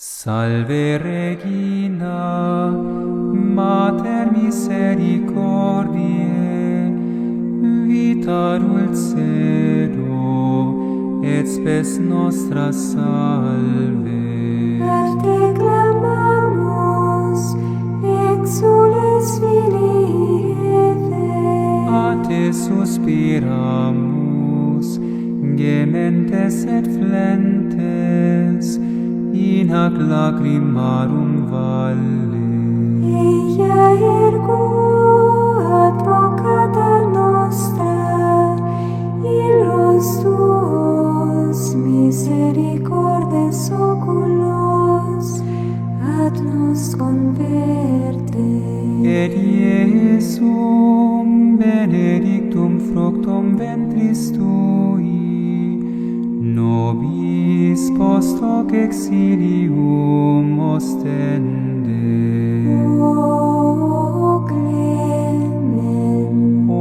Salve Regina, Mater misericordiae, vita dulcedo, et spes nostra salve. Per te clamamus, exules filii Eve. A te suspiramus, gementes et flentes, in hac lacrimarum valle. Ea ergo advocata nostra, illos tuos misericordes oculos, ad nos converte. Et Iesum benedictum fructum ventris tui, nobis post hoc exilium ostende. O clemens, O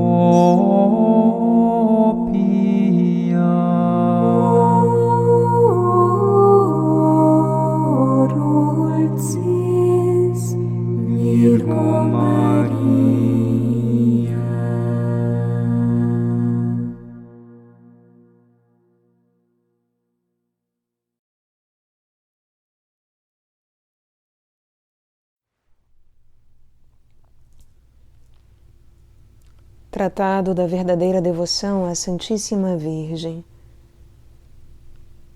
pia, o dulcis Virgo Maria. Tratado da verdadeira devoção à Santíssima Virgem,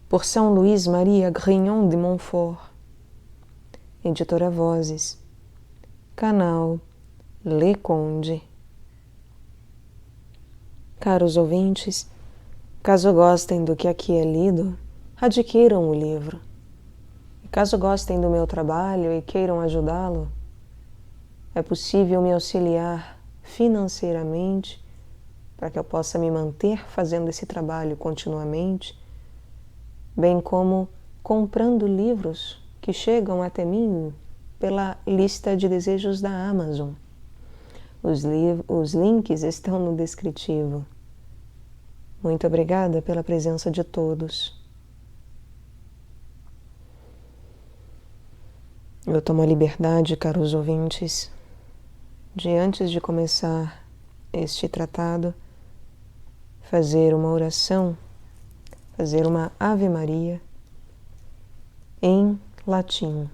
por São Luís Maria Grignon de Montfort, editora Vozes, canal Le Conde. Caros ouvintes, caso gostem do que aqui é lido, adquiram o livro. E caso gostem do meu trabalho e queiram ajudá-lo, é possível me auxiliar financeiramente para que eu possa me manter fazendo esse trabalho continuamente, bem como comprando livros que chegam até mim pela lista de desejos da Amazon. Os links estão no descritivo. Muito obrigada pela presença de todos. Eu tomo a liberdade, caros ouvintes, de antes de começar este tratado, fazer uma oração, fazer uma Ave Maria em latim.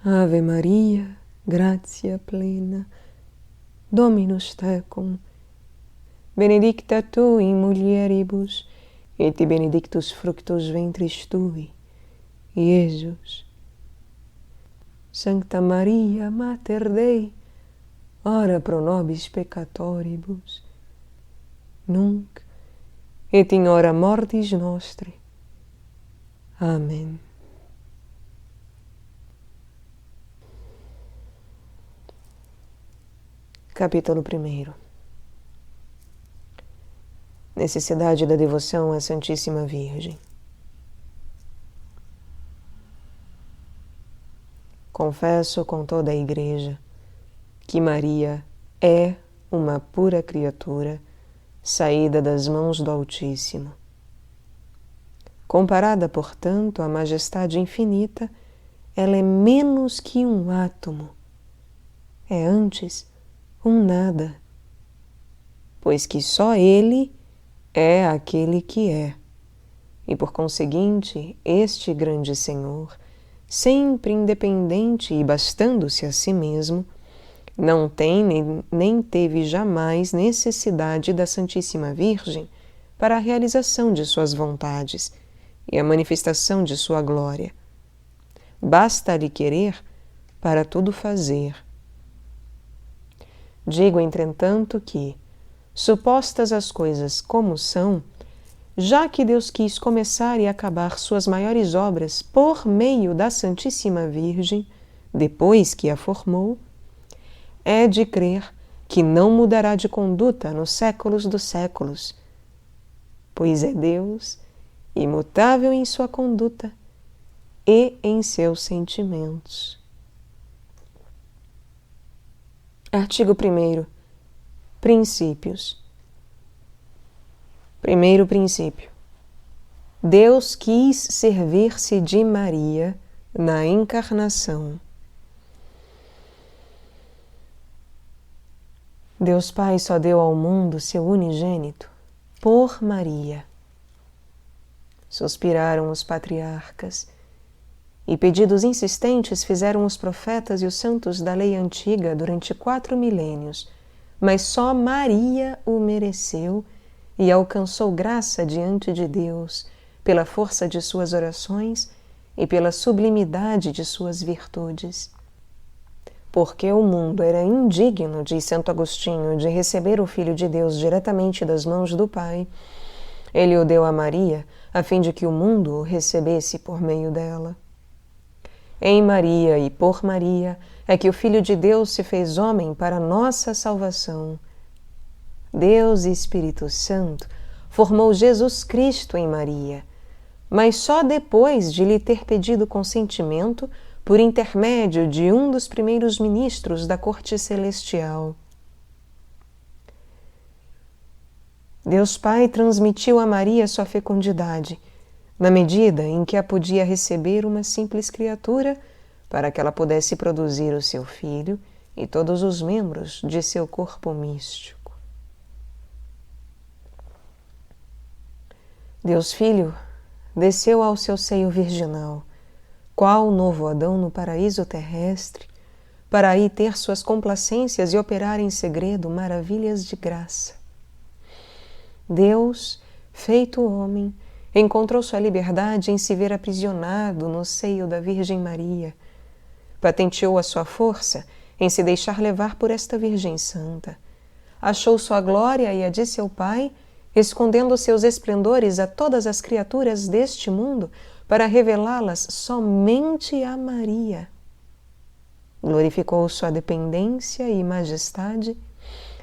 Ave Maria, gratia plena, Dominus tecum, benedicta tu in mulieribus, et benedictus fructus ventris tui, Iesus. Sancta Maria, Mater Dei, ora pro nobis peccatoribus, nunc et in hora mortis nostri. Amém. Capítulo 1. Necessidade da devoção à Santíssima Virgem. Confesso com toda a Igreja que Maria é uma pura criatura saída das mãos do Altíssimo. Comparada, portanto, à majestade infinita, ela é menos que um átomo. É antes um nada, pois que só Ele é aquele que é, e por conseguinte, este grande Senhor, sempre independente e bastando-se a si mesmo, não tem nem teve jamais necessidade da Santíssima Virgem para a realização de suas vontades e a manifestação de sua glória. Basta-lhe querer para tudo fazer. Digo, entretanto, que, supostas as coisas como são, já que Deus quis começar e acabar suas maiores obras por meio da Santíssima Virgem, depois que a formou, é de crer que não mudará de conduta nos séculos dos séculos, pois é Deus imutável em sua conduta e em seus sentimentos. Artigo 1º. Princípios. Primeiro princípio. Deus quis servir-se de Maria na encarnação. Deus Pai só deu ao mundo seu unigênito por Maria. Suspiraram os patriarcas e pedidos insistentes fizeram os profetas e os santos da lei antiga durante 4 milênios, mas só Maria o mereceu e alcançou graça diante de Deus pela força de suas orações e pela sublimidade de suas virtudes. Porque o mundo era indigno, diz Santo Agostinho, de receber o Filho de Deus diretamente das mãos do Pai, ele o deu a Maria, a fim de que o mundo o recebesse por meio dela. Em Maria e por Maria é que o Filho de Deus se fez homem para nossa salvação. Deus e Espírito Santo formou Jesus Cristo em Maria, mas só depois de lhe ter pedido consentimento por intermédio de um dos primeiros ministros da corte celestial. Deus Pai transmitiu a Maria sua fecundidade, na medida em que a podia receber uma simples criatura, para que ela pudesse produzir o seu filho e todos os membros de seu corpo místico. Deus Filho desceu ao seu seio virginal, qual novo Adão no paraíso terrestre, para aí ter suas complacências e operar em segredo maravilhas de graça. Deus, feito homem, encontrou sua liberdade em se ver aprisionado no seio da Virgem Maria, patenteou a sua força em se deixar levar por esta Virgem Santa, achou sua glória e a de seu Pai, escondendo seus esplendores a todas as criaturas deste mundo para revelá-las somente a Maria. Glorificou sua dependência e majestade,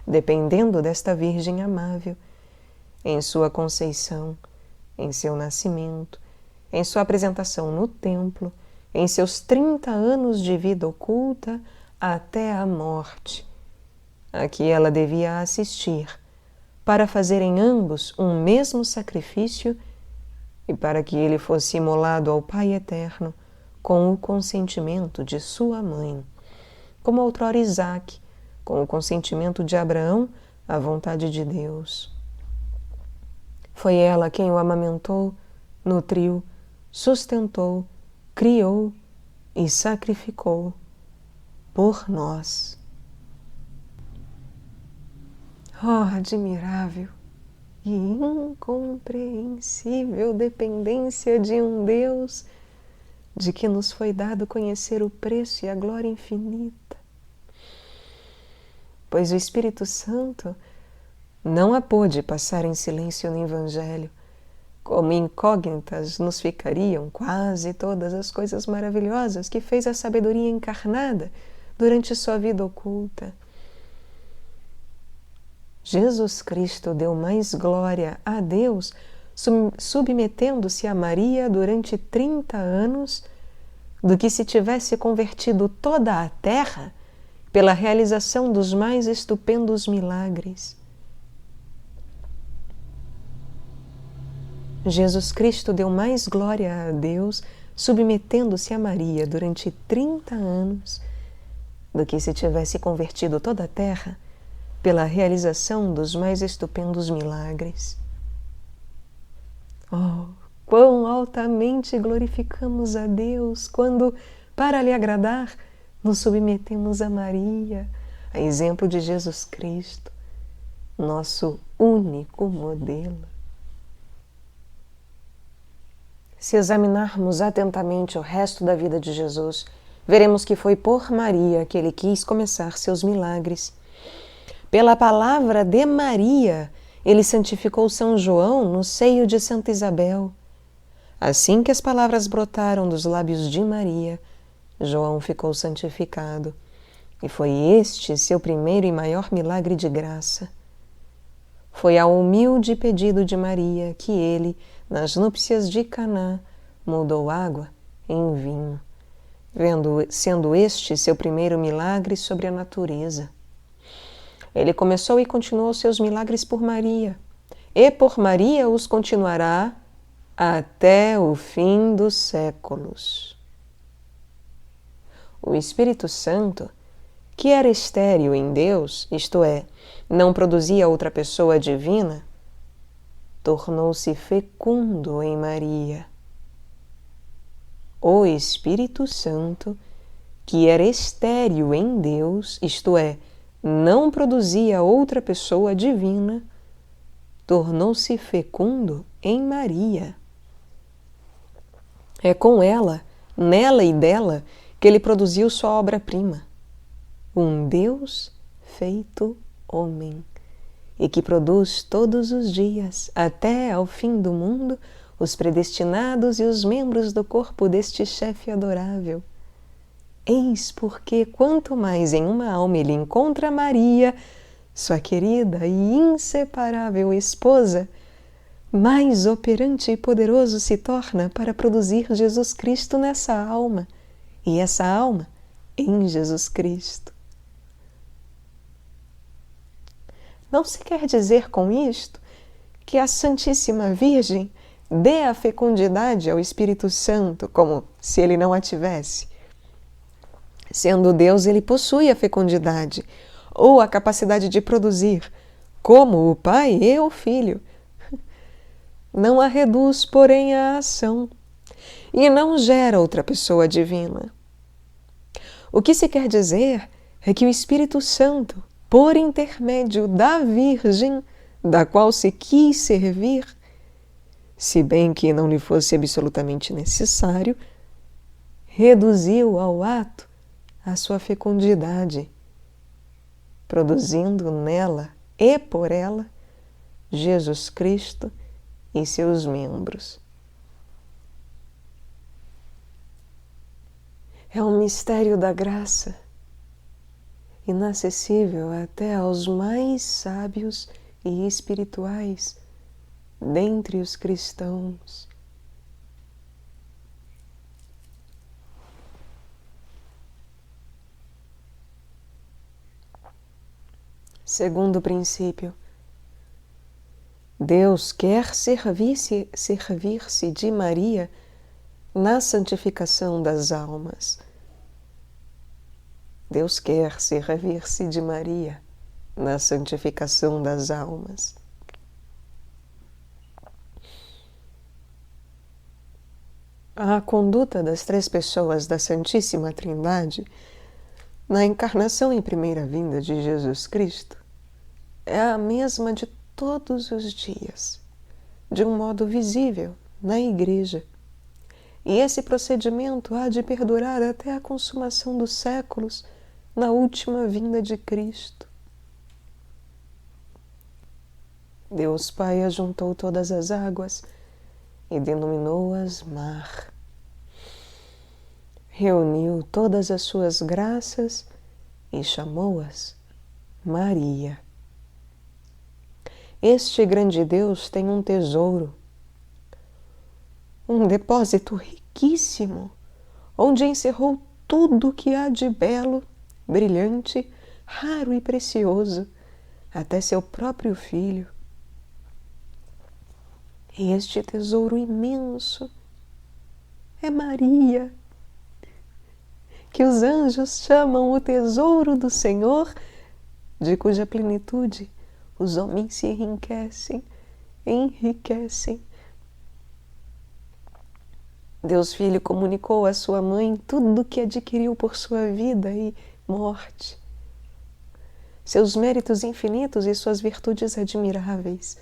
dependendo desta Virgem amável, em sua conceição, em seu nascimento, em sua apresentação no templo, em seus 30 anos de vida oculta até a morte, a que ela devia assistir, para fazerem ambos um mesmo sacrifício e para que ele fosse imolado ao Pai Eterno com o consentimento de sua mãe, como outrora Isaque, com o consentimento de Abraão, à vontade de Deus. Foi ela quem o amamentou, nutriu, sustentou, criou e sacrificou por nós. Oh, admirável e incompreensível dependência de um Deus de que nos foi dado conhecer o preço e a glória infinita. Pois o Espírito Santo não a pôde passar em silêncio no Evangelho, como incógnitas nos ficariam quase todas as coisas maravilhosas que fez a sabedoria encarnada durante sua vida oculta. Jesus Cristo deu mais glória a Deus submetendo-se a Maria durante 30 anos do que se tivesse convertido toda a terra pela realização dos mais estupendos milagres. Jesus Cristo deu mais glória a Deus submetendo-se a Maria durante 30 anos do que se tivesse convertido toda a terra pela realização dos mais estupendos milagres. Oh, quão altamente glorificamos a Deus quando, para lhe agradar, nos submetemos a Maria, a exemplo de Jesus Cristo, nosso único modelo. Se examinarmos atentamente o resto da vida de Jesus, veremos que foi por Maria que ele quis começar seus milagres. Pela palavra de Maria, ele santificou São João no seio de Santa Isabel. Assim que as palavras brotaram dos lábios de Maria, João ficou santificado, e foi este seu primeiro e maior milagre de graça. Foi ao humilde pedido de Maria que ele, nas núpcias de Caná, mudou água em vinho, sendo este seu primeiro milagre sobre a natureza. Ele começou e continuou seus milagres por Maria, e por Maria os continuará até o fim dos séculos. O Espírito Santo, que era estéril em Deus, isto é, não produzia outra pessoa divina, tornou-se fecundo em Maria. O Espírito Santo, que era estéril em Deus, isto é, não produzia outra pessoa divina, tornou-se fecundo em Maria. É com ela, nela e dela, que ele produziu sua obra-prima, um Deus feito homem, e que produz todos os dias, até ao fim do mundo, os predestinados e os membros do corpo deste chefe adorável. Eis porque, quanto mais em uma alma ele encontra Maria, sua querida e inseparável esposa, mais operante e poderoso se torna para produzir Jesus Cristo nessa alma, e essa alma em Jesus Cristo. Não se quer dizer com isto que a Santíssima Virgem dê a fecundidade ao Espírito Santo, como se ele não a tivesse. Sendo Deus, ele possui a fecundidade, ou a capacidade de produzir, como o Pai e o Filho. Não a reduz, porém, à ação, e não gera outra pessoa divina. O que se quer dizer é que o Espírito Santo, por intermédio da Virgem, da qual se quis servir, se bem que não lhe fosse absolutamente necessário, reduziu ao ato a sua fecundidade, produzindo nela e por ela Jesus Cristo e seus membros. É um mistério da graça, inacessível até aos mais sábios e espirituais dentre os cristãos. Segundo princípio, Deus quer servir-se de Maria na santificação das almas. Deus quer servir-se de Maria na santificação das almas. A conduta das três pessoas da Santíssima Trindade na encarnação e primeira vinda de Jesus Cristo é a mesma de todos os dias, de um modo visível na Igreja. E esse procedimento há de perdurar até a consumação dos séculos, na última vinda de Cristo. Deus Pai ajuntou todas as águas e denominou-as mar. Reuniu todas as suas graças e chamou-as Maria. Este grande Deus tem um tesouro, um depósito riquíssimo, onde encerrou tudo que há de belo, brilhante, raro e precioso, até seu próprio Filho. E este tesouro imenso é Maria, que os anjos chamam o tesouro do Senhor, de cuja plenitude os homens se enriquecem. Deus Filho comunicou à sua mãe tudo o que adquiriu por sua vida e morte, seus méritos infinitos e suas virtudes admiráveis.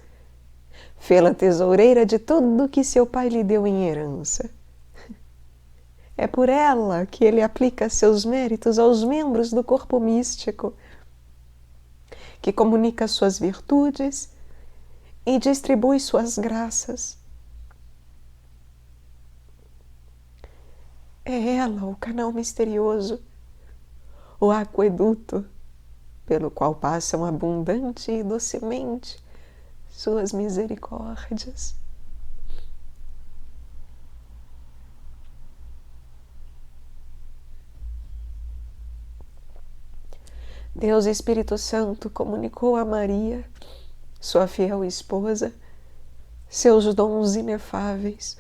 Fê-la tesoureira de tudo que seu pai lhe deu em herança. É por ela que ele aplica seus méritos aos membros do corpo místico, que comunica suas virtudes e distribui suas graças. É ela o canal misterioso, o aqueduto, pelo qual passam abundante e docemente suas misericórdias. Deus Espírito Santo comunicou a Maria, sua fiel esposa, seus dons inefáveis,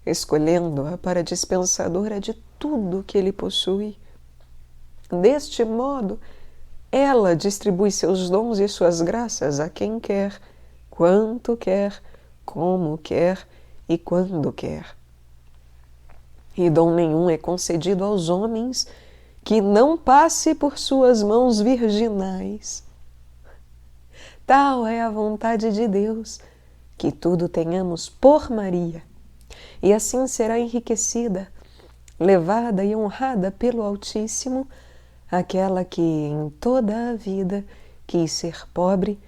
escolhendo-a para dispensadora de tudo que ele possui. Deste modo, ela distribui seus dons e suas graças a quem quer, quanto quer, como quer e quando quer. E dom nenhum é concedido aos homens que não passe por suas mãos virginais. Tal é a vontade de Deus, que tudo tenhamos por Maria, e assim será enriquecida, levada e honrada pelo Altíssimo, aquela que em toda a vida quis ser pobre,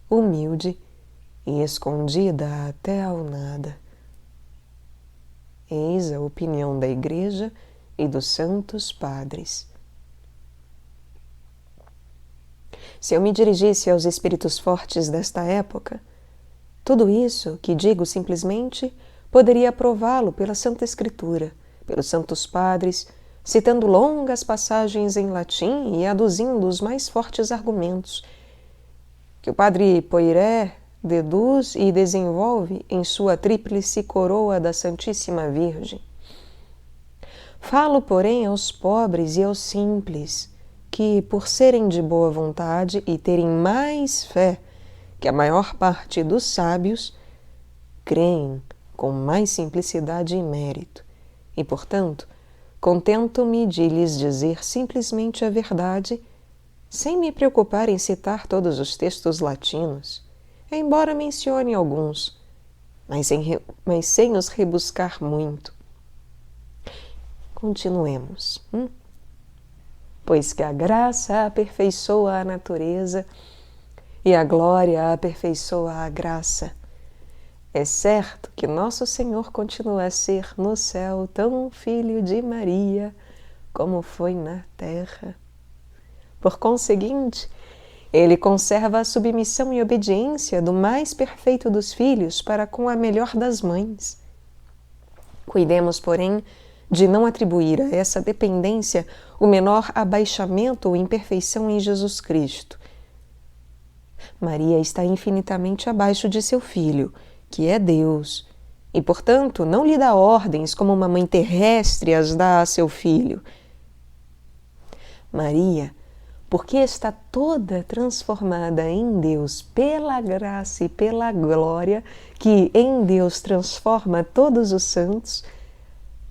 humilde e escondida até ao nada. Eis a opinião da Igreja e dos santos padres. Se eu me dirigisse aos espíritos fortes desta época, tudo isso que digo simplesmente poderia prová-lo pela Santa Escritura, pelos santos padres, citando longas passagens em latim e aduzindo os mais fortes argumentos, que o padre Poiré deduz e desenvolve em sua tríplice coroa da Santíssima Virgem. Falo, porém, aos pobres e aos simples, que, por serem de boa vontade e terem mais fé que a maior parte dos sábios, creem com mais simplicidade e mérito, e, portanto, contento-me de lhes dizer simplesmente a verdade, sem me preocupar em citar todos os textos latinos, embora mencione alguns, mas sem os rebuscar muito. Continuemos. Pois que a graça aperfeiçoa a natureza e a glória aperfeiçoa a graça. É certo que nosso Senhor continua a ser no céu tão filho de Maria como foi na terra. Por conseguinte, ele conserva a submissão e obediência do mais perfeito dos filhos para com a melhor das mães. Cuidemos, porém, de não atribuir a essa dependência o menor abaixamento ou imperfeição em Jesus Cristo. Maria está infinitamente abaixo de seu filho, que é Deus, e, portanto, não lhe dá ordens como uma mãe terrestre as dá a seu filho. Maria, porque está toda transformada em Deus pela graça e pela glória que em Deus transforma todos os santos,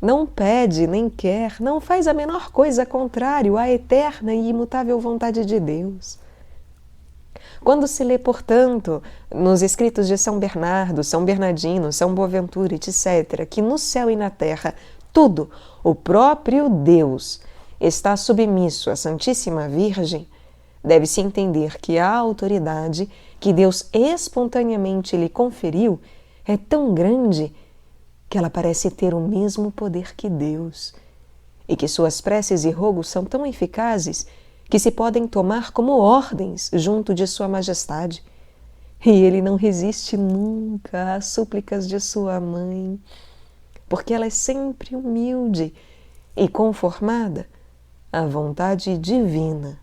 não pede, nem quer, não faz a menor coisa contrário à eterna e imutável vontade de Deus. Quando se lê, portanto, nos escritos de São Bernardo, São Bernardino, São Boaventura, etc., que no céu e na terra tudo, o próprio Deus, está submisso à Santíssima Virgem, deve-se entender que a autoridade que Deus espontaneamente lhe conferiu é tão grande que ela parece ter o mesmo poder que Deus, e que suas preces e rogos são tão eficazes que se podem tomar como ordens junto de Sua Majestade, e ele não resiste nunca às súplicas de sua mãe, porque ela é sempre humilde e conformada à vontade divina.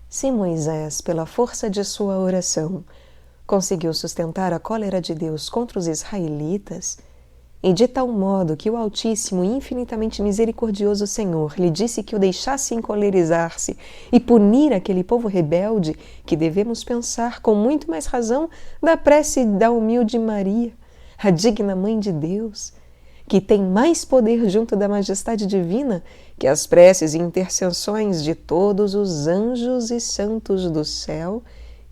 Se Moisés, pela força de sua oração, conseguiu sustentar a cólera de Deus contra os israelitas, e de tal modo que o Altíssimo e infinitamente misericordioso Senhor lhe disse que o deixasse encolerizar-se e punir aquele povo rebelde, que devemos pensar com muito mais razão da prece da humilde Maria, a digna Mãe de Deus, que tem mais poder junto da majestade divina que as preces e intercessões de todos os anjos e santos do céu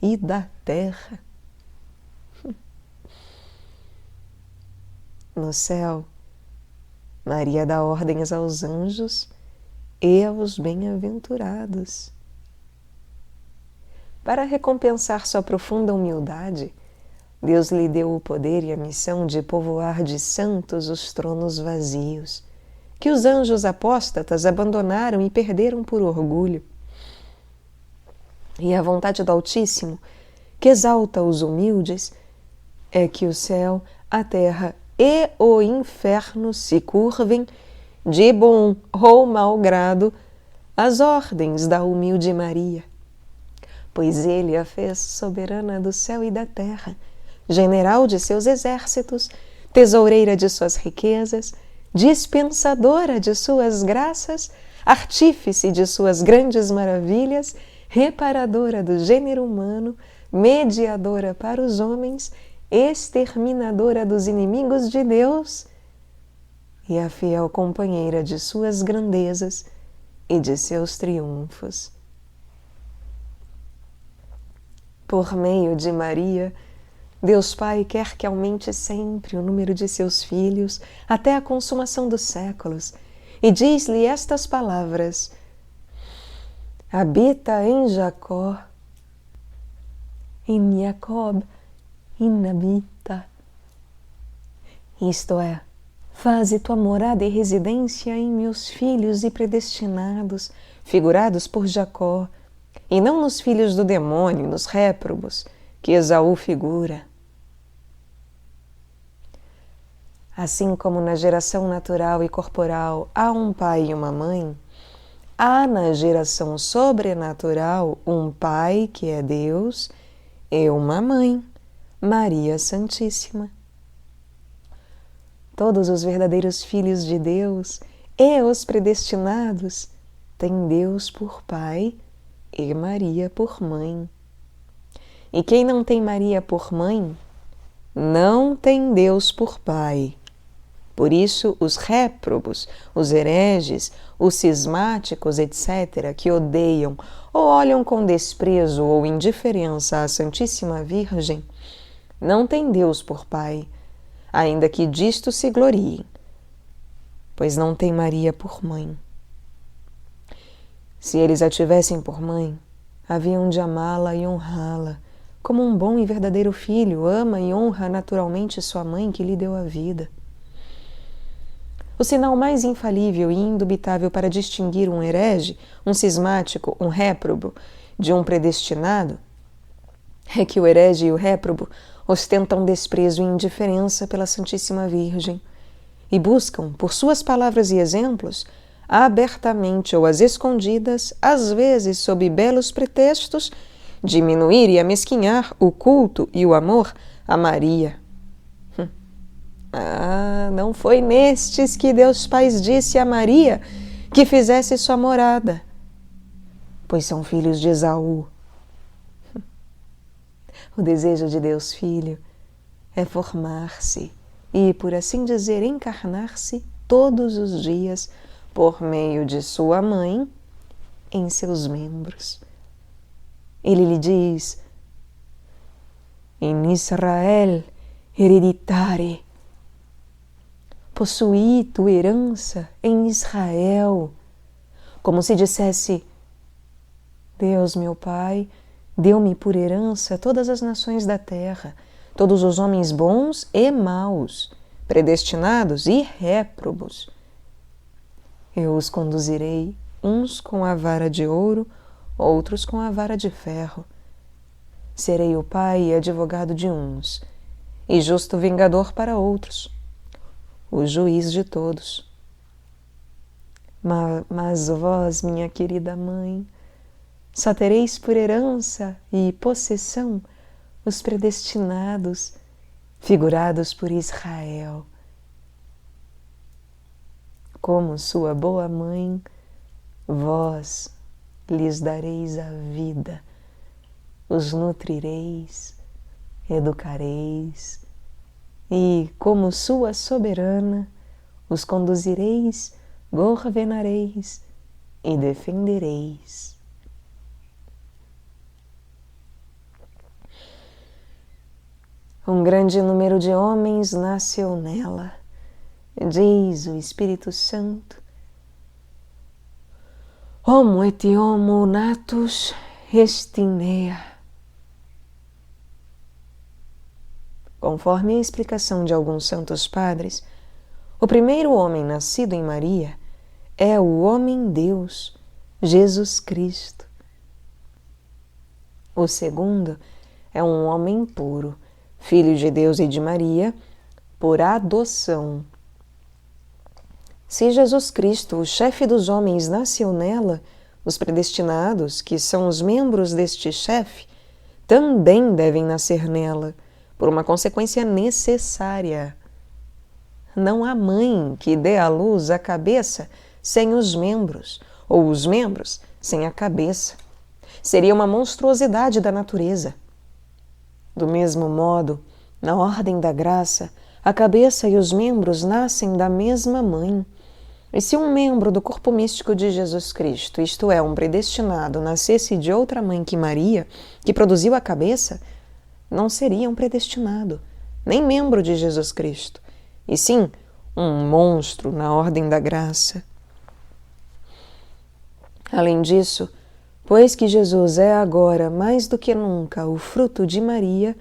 e da terra. No céu, Maria dá ordens aos anjos e aos bem-aventurados. Para recompensar sua profunda humildade, Deus lhe deu o poder e a missão de povoar de santos os tronos vazios, que os anjos apóstatas abandonaram e perderam por orgulho. E a vontade do Altíssimo, que exalta os humildes, é que o céu, a terra e o inferno se curvem, de bom ou mau grado, às ordens da humilde Maria. pois ele a fez soberana do céu e da terra, general de seus exércitos, tesoureira de suas riquezas, dispensadora de suas graças, artífice de suas grandes maravilhas, reparadora do gênero humano, mediadora para os homens, exterminadora dos inimigos de Deus e a fiel companheira de suas grandezas e de seus triunfos. Por meio de Maria, Deus Pai quer que aumente sempre o número de seus filhos até a consumação dos séculos, e diz-lhe estas palavras: habita em Jacó, em Jacob inabita. Isto é, faze tua morada e residência em meus filhos e predestinados, figurados por Jacó, e não nos filhos do demônio, nos réprobos, que Esaú figura. Assim como na geração natural e corporal há um pai e uma mãe, há na geração sobrenatural um pai, que é Deus, e uma mãe, Maria Santíssima. Todos os verdadeiros filhos de Deus e os predestinados têm Deus por pai e Maria por mãe. E quem não tem Maria por mãe, não tem Deus por pai. Por isso, os réprobos, os hereges, os cismáticos, etc., que odeiam ou olham com desprezo ou indiferença à Santíssima Virgem, não têm Deus por pai, ainda que disto se gloriem, pois não têm Maria por mãe. Se eles a tivessem por mãe, haviam de amá-la e honrá-la, como um bom e verdadeiro filho ama e honra naturalmente sua mãe que lhe deu a vida. O sinal mais infalível e indubitável para distinguir um herege, um cismático, um réprobo, de um predestinado, é que o herege e o réprobo ostentam desprezo e indiferença pela Santíssima Virgem e buscam, por suas palavras e exemplos, abertamente ou às escondidas, às vezes sob belos pretextos, diminuir e amesquinhar o culto e o amor a Maria. Não foi nestes que Deus Pai disse a Maria que fizesse sua morada, pois são filhos de Esaú. O desejo de Deus Filho é formar-se e, por assim dizer, encarnar-se todos os dias por meio de sua mãe em seus membros. Ele lhe diz: in Israel hereditare, possuí tua herança em Israel, como se dissesse: Deus, meu Pai, deu-me por herança todas as nações da terra, todos os homens bons e maus, predestinados e réprobos. Eu os conduzirei, uns com a vara de ouro, outros com a vara de ferro. Serei o pai e advogado de uns, e justo vingador para outros, o juiz de todos. Mas vós, minha querida mãe, só tereis por herança e possessão os predestinados, figurados por Israel. Como sua boa mãe, vós lhes dareis a vida, os nutrireis, educareis, e, como sua soberana, os conduzireis, governareis e defendereis. Um grande número de homens nasceu nela, diz o Espírito Santo. Homo et homo natus est in ea. Conforme a explicação de alguns santos padres, o primeiro homem nascido em Maria é o homem-Deus, Jesus Cristo. O segundo é um homem puro, filho de Deus e de Maria, por adoção. Se Jesus Cristo, o chefe dos homens, nasceu nela, Os predestinados, que são os membros deste chefe, também devem nascer nela, por uma consequência necessária. Não há mãe que dê à luz a cabeça sem os membros, ou os membros sem a cabeça. Seria uma monstruosidade da natureza. Do mesmo modo, na ordem da graça, a cabeça e os membros nascem da mesma mãe. E se um membro do corpo místico de Jesus Cristo, isto é, um predestinado, nascesse de outra mãe que Maria, que produziu a cabeça, não seria um predestinado, nem membro de Jesus Cristo, e sim um monstro na ordem da graça. Além disso, pois que Jesus é agora mais do que nunca o fruto de Maria,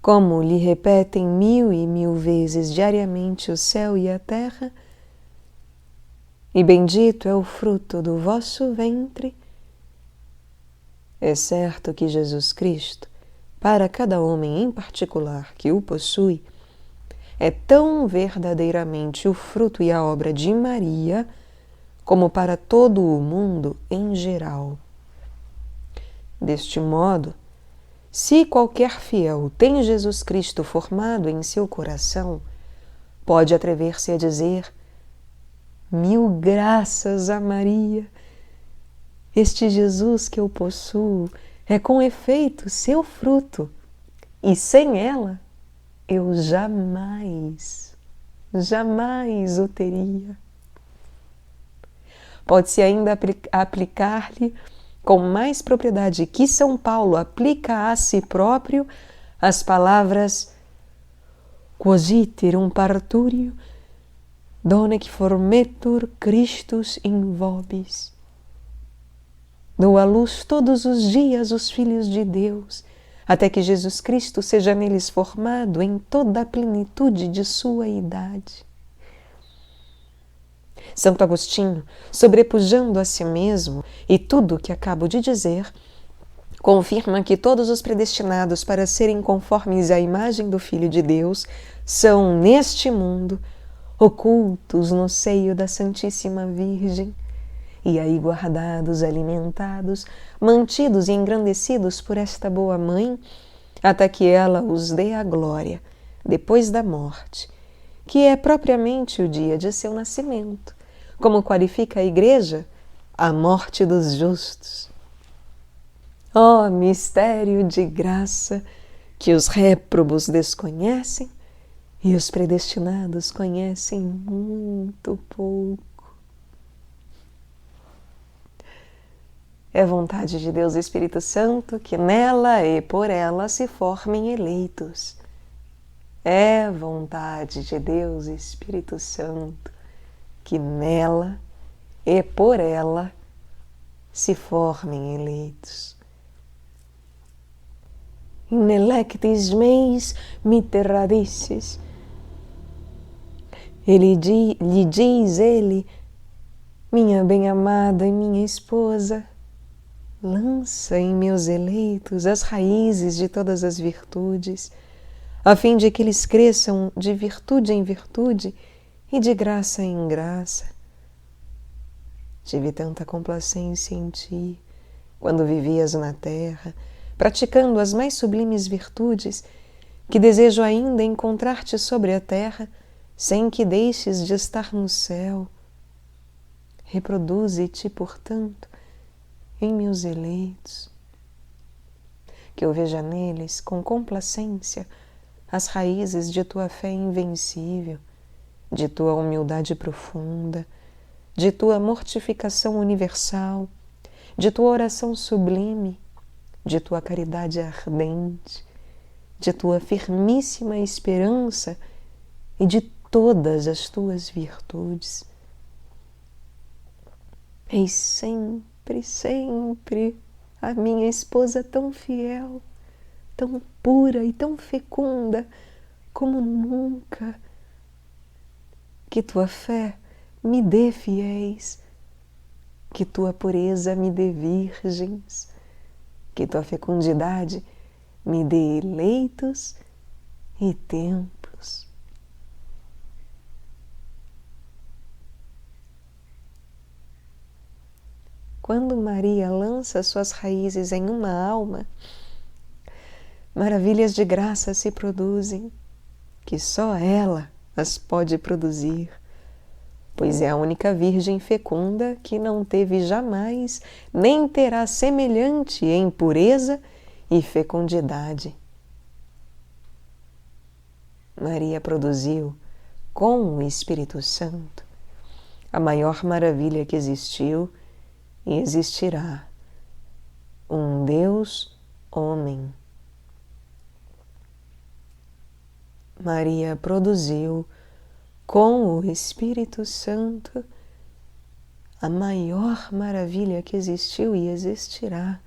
como lhe repetem 1000 e 1000 vezes diariamente o céu e a terra, e bendito é o fruto do vosso ventre, é certo que Jesus Cristo, para cada homem em particular que o possui, é tão verdadeiramente o fruto e a obra de Maria, como para todo o mundo em geral. Deste modo, se qualquer fiel tem Jesus Cristo formado em seu coração, pode atrever-se a dizer: 1000 graças a Maria! Este Jesus que eu possuo é com efeito seu fruto, e sem ela eu jamais o teria. Pode-se ainda aplicar-lhe com mais propriedade que São Paulo aplica a si próprio as palavras quos iterum parturio donec formetur Christus in vobis. Dou à luz todos os dias os filhos de Deus, até que Jesus Cristo seja neles formado em toda a plenitude de sua idade. Santo Agostinho, sobrepujando a si mesmo e tudo o que acabo de dizer, confirma que todos os predestinados para serem conformes à imagem do Filho de Deus são, neste mundo, ocultos no seio da Santíssima Virgem, e aí guardados, alimentados, mantidos e engrandecidos por esta boa mãe, até que ela os dê a glória, depois da morte, que é propriamente o dia de seu nascimento, como qualifica a Igreja, a morte dos justos. Ó mistério de graça que os réprobos desconhecem e os predestinados conhecem muito pouco. É vontade de Deus Espírito Santo que nela e por ela se formem eleitos. É vontade de Deus Espírito Santo que nela e por ela se formem eleitos. In electis meis mitterradices. Lhe diz ele, minha bem-amada e minha esposa, lança em meus eleitos as raízes de todas as virtudes, a fim de que eles cresçam de virtude em virtude e de graça em graça. Tive tanta complacência em ti, quando vivias na terra, praticando as mais sublimes virtudes, que desejo ainda encontrar-te sobre a terra, sem que deixes de estar no céu. Reproduze-te, portanto, em meus eleitos, que eu veja neles, com complacência, as raízes de tua fé invencível, de tua humildade profunda, de tua mortificação universal, de tua oração sublime, de tua caridade ardente, de tua firmíssima esperança e de todas as tuas virtudes. Eis sempre a minha esposa tão fiel, tão pura e tão fecunda como nunca. Que tua fé me dê fiéis, que tua pureza me dê virgens, que tua fecundidade me dê eleitos e templos. quando Maria lança suas raízes em uma alma, maravilhas de graça se produzem, que só ela as pode produzir, pois é a única virgem fecunda que não teve jamais, nem terá semelhante em pureza e fecundidade. Maria produziu, com o Espírito Santo, a maior maravilha que existiu e existirá, um Deus homem. Maria produziu, com o Espírito Santo, a maior maravilha que existiu e existirá,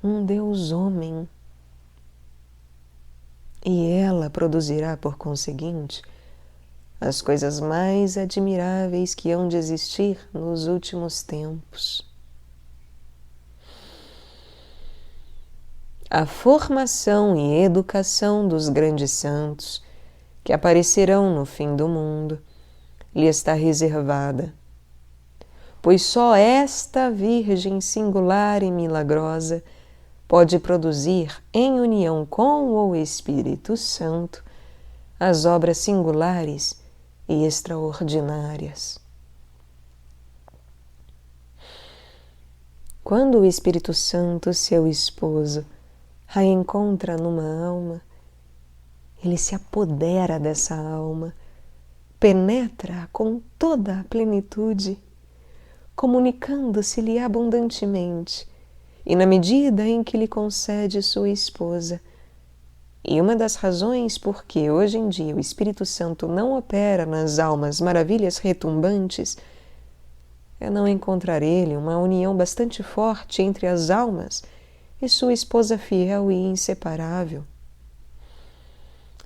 um Deus homem. E ela produzirá, por conseguinte, as coisas mais admiráveis que hão de existir nos últimos tempos. A formação e educação dos grandes santos, que aparecerão no fim do mundo, lhe está reservada, pois só esta Virgem singular e milagrosa pode produzir, em união com o Espírito Santo, as obras singulares e extraordinárias. Quando o Espírito Santo, seu esposo, a encontra numa alma, ele se apodera dessa alma, penetra com toda a plenitude, comunicando-se-lhe abundantemente, e na medida em que lhe concede sua esposa. E uma das razões por que hoje em dia o Espírito Santo não opera nas almas maravilhas retumbantes é não encontrar ele uma união bastante forte entre as almas e sua esposa fiel e inseparável.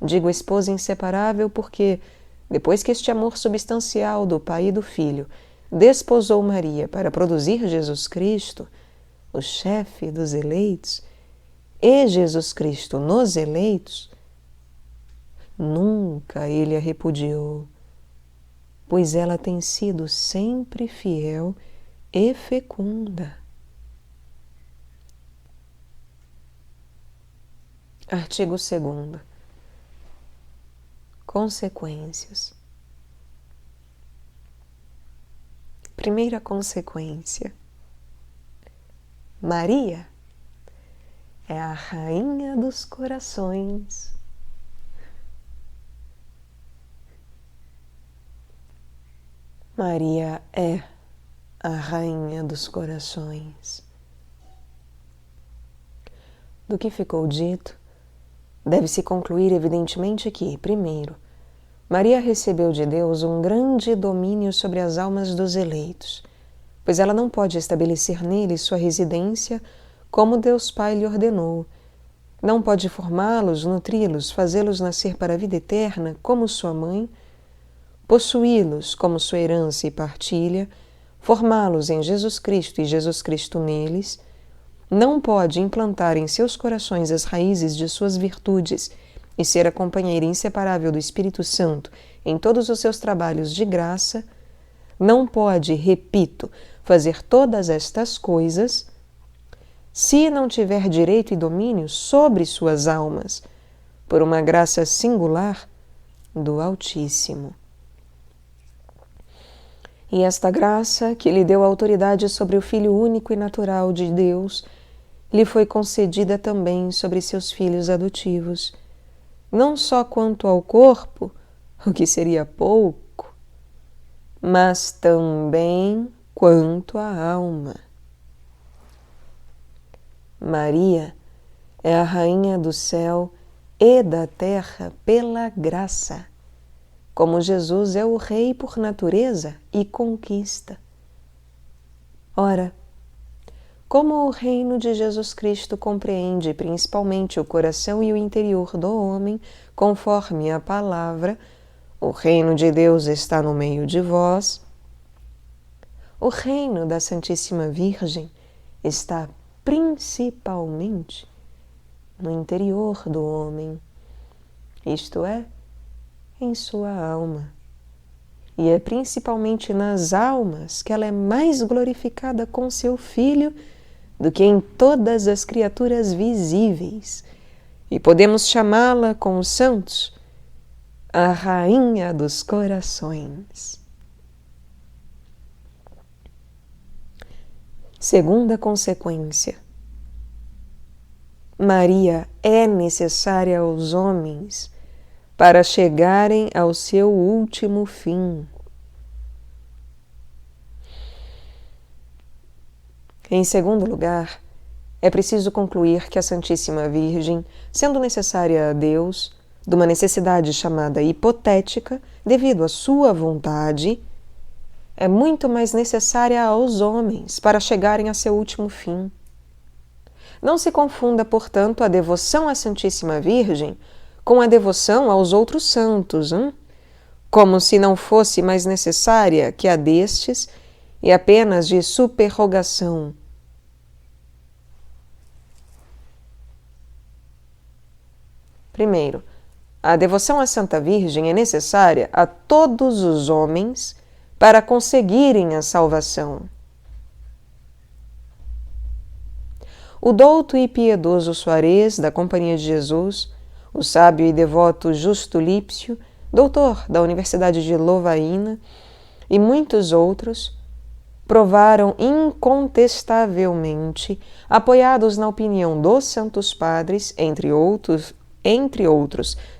Digo esposa inseparável porque, depois que este amor substancial do Pai e do Filho desposou Maria para produzir Jesus Cristo, o chefe dos eleitos, e Jesus Cristo nos eleitos, nunca ele a repudiou, pois ela tem sido sempre fiel e fecunda. Artigo 2º. Consequências. Primeira consequência. Maria é a rainha dos corações. Maria é a rainha dos corações. Do que ficou dito, deve-se concluir evidentemente que, primeiro, Maria recebeu de Deus um grande domínio sobre as almas dos eleitos, pois ela não pode estabelecer neles sua residência como Deus Pai lhe ordenou. Não pode formá-los, nutri-los, fazê-los nascer para a vida eterna como sua mãe, possuí-los como sua herança e partilha, formá-los em Jesus Cristo e Jesus Cristo neles. Não pode implantar em seus corações as raízes de suas virtudes e ser a companheira inseparável do Espírito Santo em todos os seus trabalhos de graça. Não pode, repito, fazer todas estas coisas se não tiver direito e domínio sobre suas almas, por uma graça singular do Altíssimo. E esta graça, que lhe deu autoridade sobre o Filho único e natural de Deus, lhe foi concedida também sobre seus filhos adotivos, não só quanto ao corpo, o que seria pouco, mas também quanto à alma. Maria é a rainha do céu e da terra pela graça, como Jesus é o rei por natureza e conquista. Ora, como o reino de Jesus Cristo compreende principalmente o coração e o interior do homem, conforme a palavra, o reino de Deus está no meio de vós, o reino da Santíssima Virgem está principalmente no interior do homem, isto é, em sua alma. e é principalmente nas almas que ela é mais glorificada com seu Filho do que em todas as criaturas visíveis, e podemos chamá-la com os santos a Rainha dos Corações. Segunda consequência: Maria é necessária aos homens para chegarem ao seu último fim. Em segundo lugar, é preciso concluir que a Santíssima Virgem, sendo necessária a Deus, de uma necessidade chamada hipotética, devido à sua vontade, é muito mais necessária aos homens para chegarem a seu último fim. Não se confunda, portanto, a devoção à Santíssima Virgem com a devoção aos outros santos, como se não fosse mais necessária que a destes e apenas de superrogação. Primeiro, a devoção à Santa Virgem é necessária a todos os homens para conseguirem a salvação. O douto e piedoso Soares, da Companhia de Jesus, o sábio e devoto Justo Lípcio, doutor da Universidade de Lovaina, e muitos outros, provaram incontestavelmente, apoiados na opinião dos santos padres, entre outros,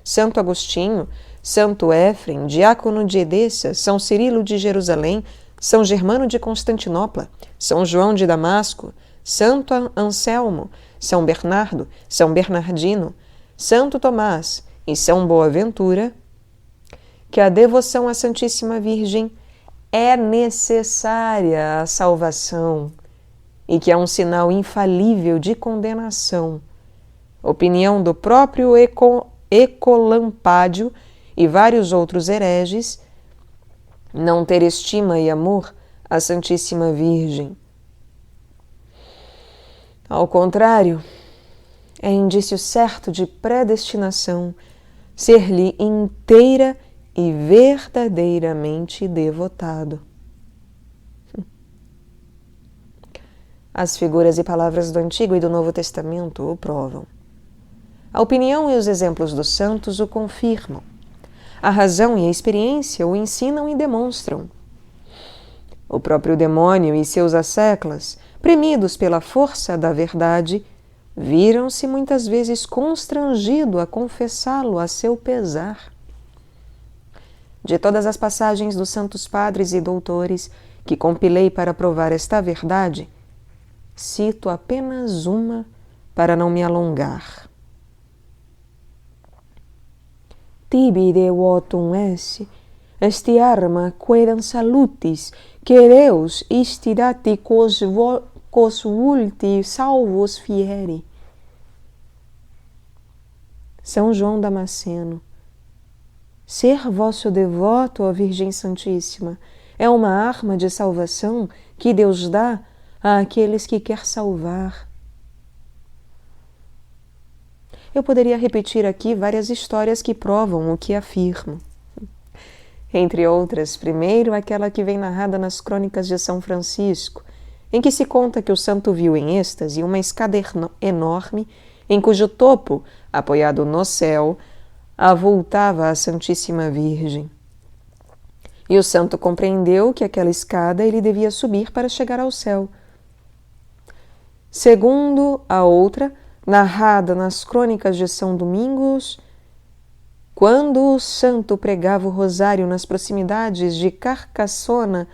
Santo Agostinho, Santo Éfrem, Diácono de Edessa, São Cirilo de Jerusalém, São Germano de Constantinopla, São João de Damasco, Santo Anselmo, São Bernardo, São Bernardino, Santo Tomás e São Boaventura, que a devoção à Santíssima Virgem é necessária à salvação e que é um sinal infalível de condenação. Opinião do próprio Ecolampádio e vários outros hereges, não ter estima e amor à Santíssima Virgem. Ao contrário, é indício certo de predestinação ser-lhe inteira e verdadeiramente devotado. As figuras e palavras do Antigo e do Novo Testamento o provam. A opinião e os exemplos dos santos o confirmam. A razão e a experiência o ensinam e demonstram. O próprio demônio e seus asseclas, premidos pela força da verdade, viram-se muitas vezes constrangido a confessá-lo a seu pesar. De todas as passagens dos santos padres e doutores que compilei para provar esta verdade, cito apenas uma para não me alongar. Tibi devotum esse, esti arma quedam salutis, que Deus istirati cos vulti salvos fieri. São João Damasceno. Ser vosso devoto, ó Virgem Santíssima, é uma arma de salvação que Deus dá àqueles que quer salvar. Eu poderia repetir aqui várias histórias que provam o que afirmo. Entre outras, primeiro aquela que vem narrada nas crônicas de São Francisco, em que se conta que o santo viu em êxtase uma escada enorme, em cujo topo, apoiado no céu, avultava a Santíssima Virgem. E o santo compreendeu que aquela escada ele devia subir para chegar ao céu. Segundo a outra, narrada nas crônicas de São Domingos, quando o santo pregava o rosário nas proximidades de Carcassona,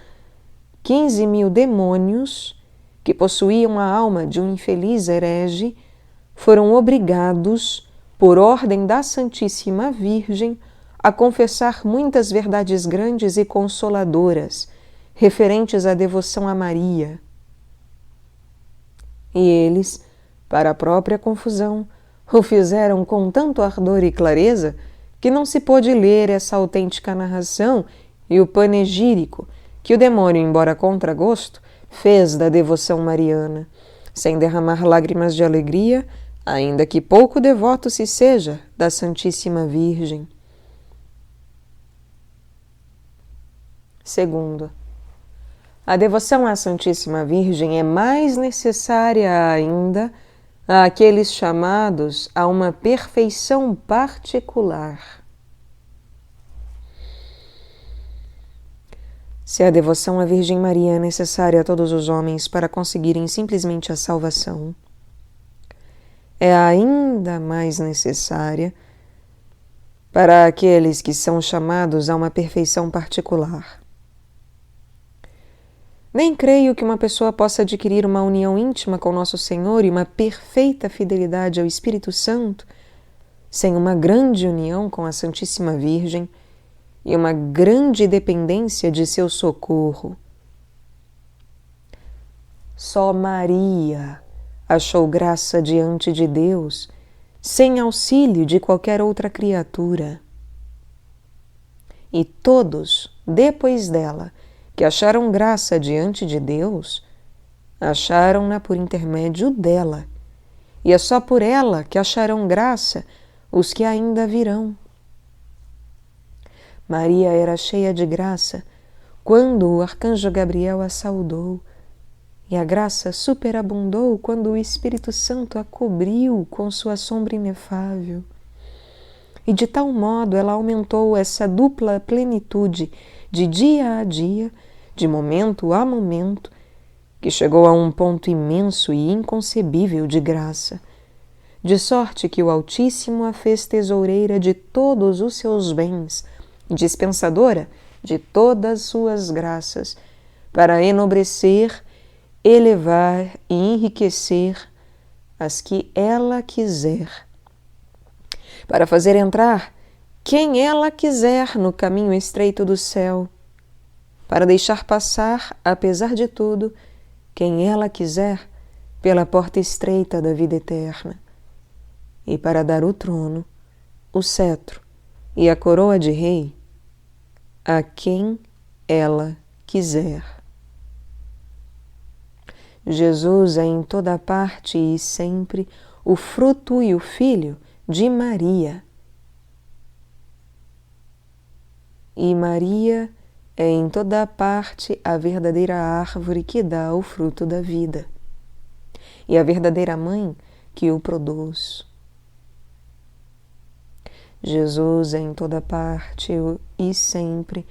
15.000 demônios, que possuíam a alma de um infeliz herege, foram obrigados, por ordem da Santíssima Virgem, a confessar muitas verdades grandes e consoladoras, referentes à devoção a Maria. E eles, para a própria confusão, o fizeram com tanto ardor e clareza que não se pôde ler essa autêntica narração e o panegírico que o demônio, embora contra gosto, fez da devoção mariana, sem derramar lágrimas de alegria, ainda que pouco devoto se seja da Santíssima Virgem. Segundo, a devoção à Santíssima Virgem é mais necessária ainda àqueles chamados a uma perfeição particular. Se a devoção à Virgem Maria é necessária a todos os homens para conseguirem simplesmente a salvação, é ainda mais necessária para aqueles que são chamados a uma perfeição particular. Nem creio que uma pessoa possa adquirir uma união íntima com Nosso Senhor e uma perfeita fidelidade ao Espírito Santo sem uma grande união com a Santíssima Virgem e uma grande dependência de seu socorro. Só Maria achou graça diante de Deus sem auxílio de qualquer outra criatura. E todos, depois dela, que acharam graça diante de Deus, acharam-na por intermédio dela, e é só por ela que acharão graça os que ainda virão. Maria era cheia de graça quando o arcanjo Gabriel a saudou, e a graça superabundou quando o Espírito Santo a cobriu com sua sombra inefável. E de tal modo ela aumentou essa dupla plenitude de dia a dia, de momento a momento, que chegou a um ponto imenso e inconcebível de graça, de sorte que o Altíssimo a fez tesoureira de todos os seus bens, dispensadora de todas suas graças, para enobrecer, elevar e enriquecer as que ela quiser, para fazer entrar quem ela quiser no caminho estreito do céu, para deixar passar, apesar de tudo, quem ela quiser pela porta estreita da vida eterna, e para dar o trono, o cetro e a coroa de rei a quem ela quiser. Jesus é em toda parte e sempre o fruto e o filho de Maria. E Maria é em toda parte a verdadeira árvore que dá o fruto da vida, e a verdadeira mãe que o produz. Jesus é em toda parte e sempre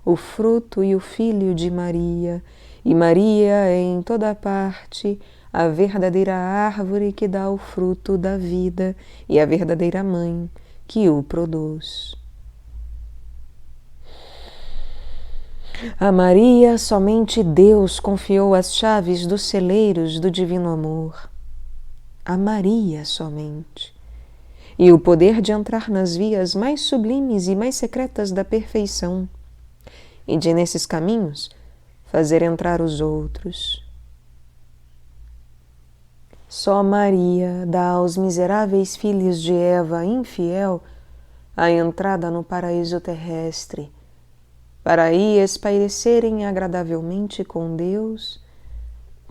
o fruto e o filho de Maria, e Maria é em toda parte a verdadeira árvore que dá o fruto da vida e a verdadeira mãe que o produz. A Maria somente Deus confiou as chaves dos celeiros do divino amor. A Maria somente. E o poder de entrar nas vias mais sublimes e mais secretas da perfeição, e de, nesses caminhos, fazer entrar os outros. Só Maria dá aos miseráveis filhos de Eva infiel a entrada no paraíso terrestre, para aí espairecerem agradavelmente com Deus,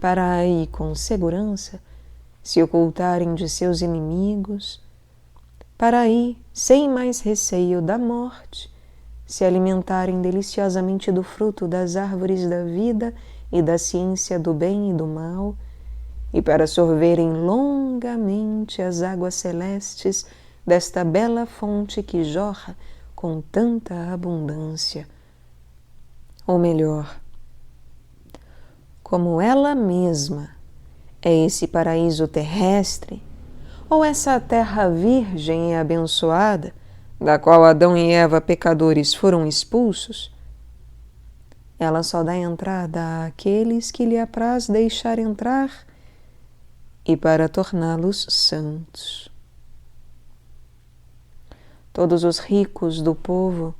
para aí com segurança se ocultarem de seus inimigos, para aí, sem mais receio da morte, se alimentarem deliciosamente do fruto das árvores da vida e da ciência do bem e do mal, e para sorverem longamente as águas celestes desta bela fonte que jorra com tanta abundância. Ou melhor, como ela mesma é esse paraíso terrestre, ou essa terra virgem e abençoada, da qual Adão e Eva pecadores foram expulsos, ela só dá entrada àqueles que lhe apraz deixar entrar e para torná-los santos. Todos os ricos do povo,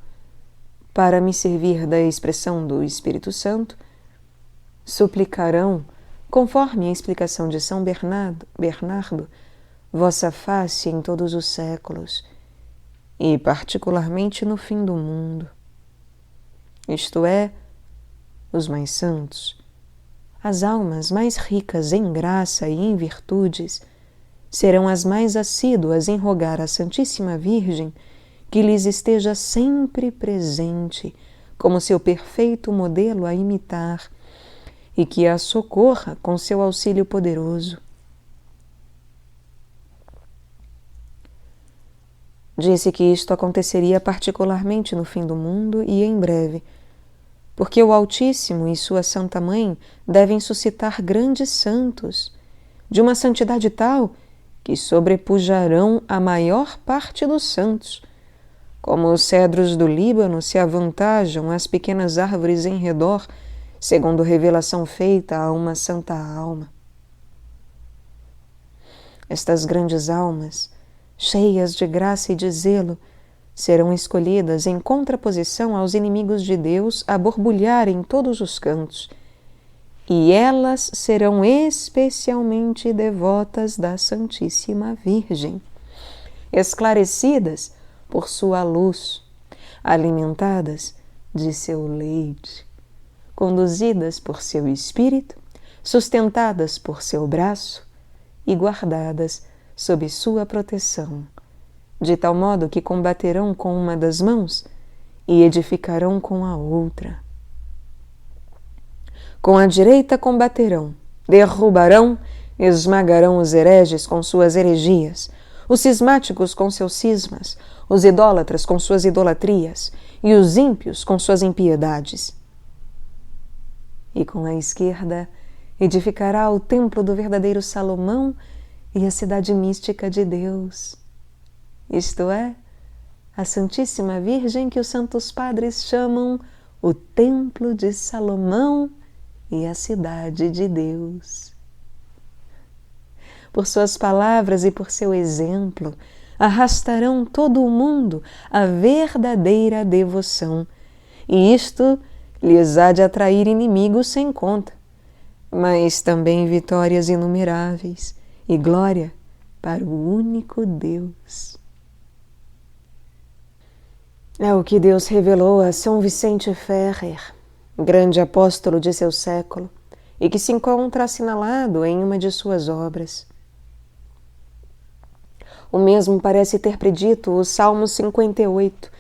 para me servir da expressão do Espírito Santo, suplicarão, conforme a explicação de São Bernardo, vossa face em todos os séculos, e particularmente no fim do mundo. Isto é, os mais santos, as almas mais ricas em graça e em virtudes, serão as mais assíduas em rogar à Santíssima Virgem que lhes esteja sempre presente como seu perfeito modelo a imitar e que a socorra com seu auxílio poderoso. Disse que isto aconteceria particularmente no fim do mundo e em breve, porque o Altíssimo e sua Santa Mãe devem suscitar grandes santos, de uma santidade tal que sobrepujarão a maior parte dos santos, como os cedros do Líbano se avantajam às pequenas árvores em redor, segundo revelação feita a uma santa alma. Estas grandes almas, cheias de graça e de zelo, serão escolhidas em contraposição aos inimigos de Deus a borbulhar em todos os cantos, e elas serão especialmente devotas da Santíssima Virgem, esclarecidas por sua luz, alimentadas de seu leite, conduzidas por seu espírito, sustentadas por seu braço e guardadas sob sua proteção, de tal modo que combaterão com uma das mãos e edificarão com a outra. Com a direita combaterão, derrubarão, esmagarão os hereges com suas heregias, os cismáticos com seus cismas, os idólatras com suas idolatrias e os ímpios com suas impiedades. E com a esquerda edificará o templo do verdadeiro Salomão e a cidade mística de Deus, isto é, a Santíssima Virgem que os santos padres chamam o Templo de Salomão e a cidade de Deus. Por suas palavras e por seu exemplo, arrastarão todo o mundo à verdadeira devoção, e isto lhes há de atrair inimigos sem conta, mas também vitórias inumeráveis e glória para o único Deus. É o que Deus revelou a São Vicente Ferrer, grande apóstolo de seu século, e que se encontra assinalado em uma de suas obras. O mesmo parece ter predito o Salmo 58,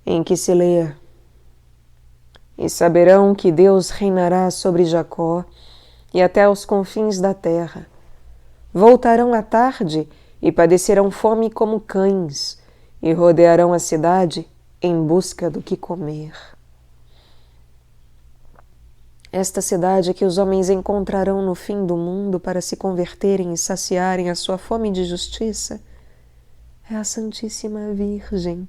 em que se lê: E saberão que Deus reinará sobre Jacó e até os confins da terra. Voltarão à tarde e padecerão fome como cães, e rodearão a cidade em busca do que comer. Esta cidade que os homens encontrarão no fim do mundo para se converterem e saciarem a sua fome de justiça é a Santíssima Virgem,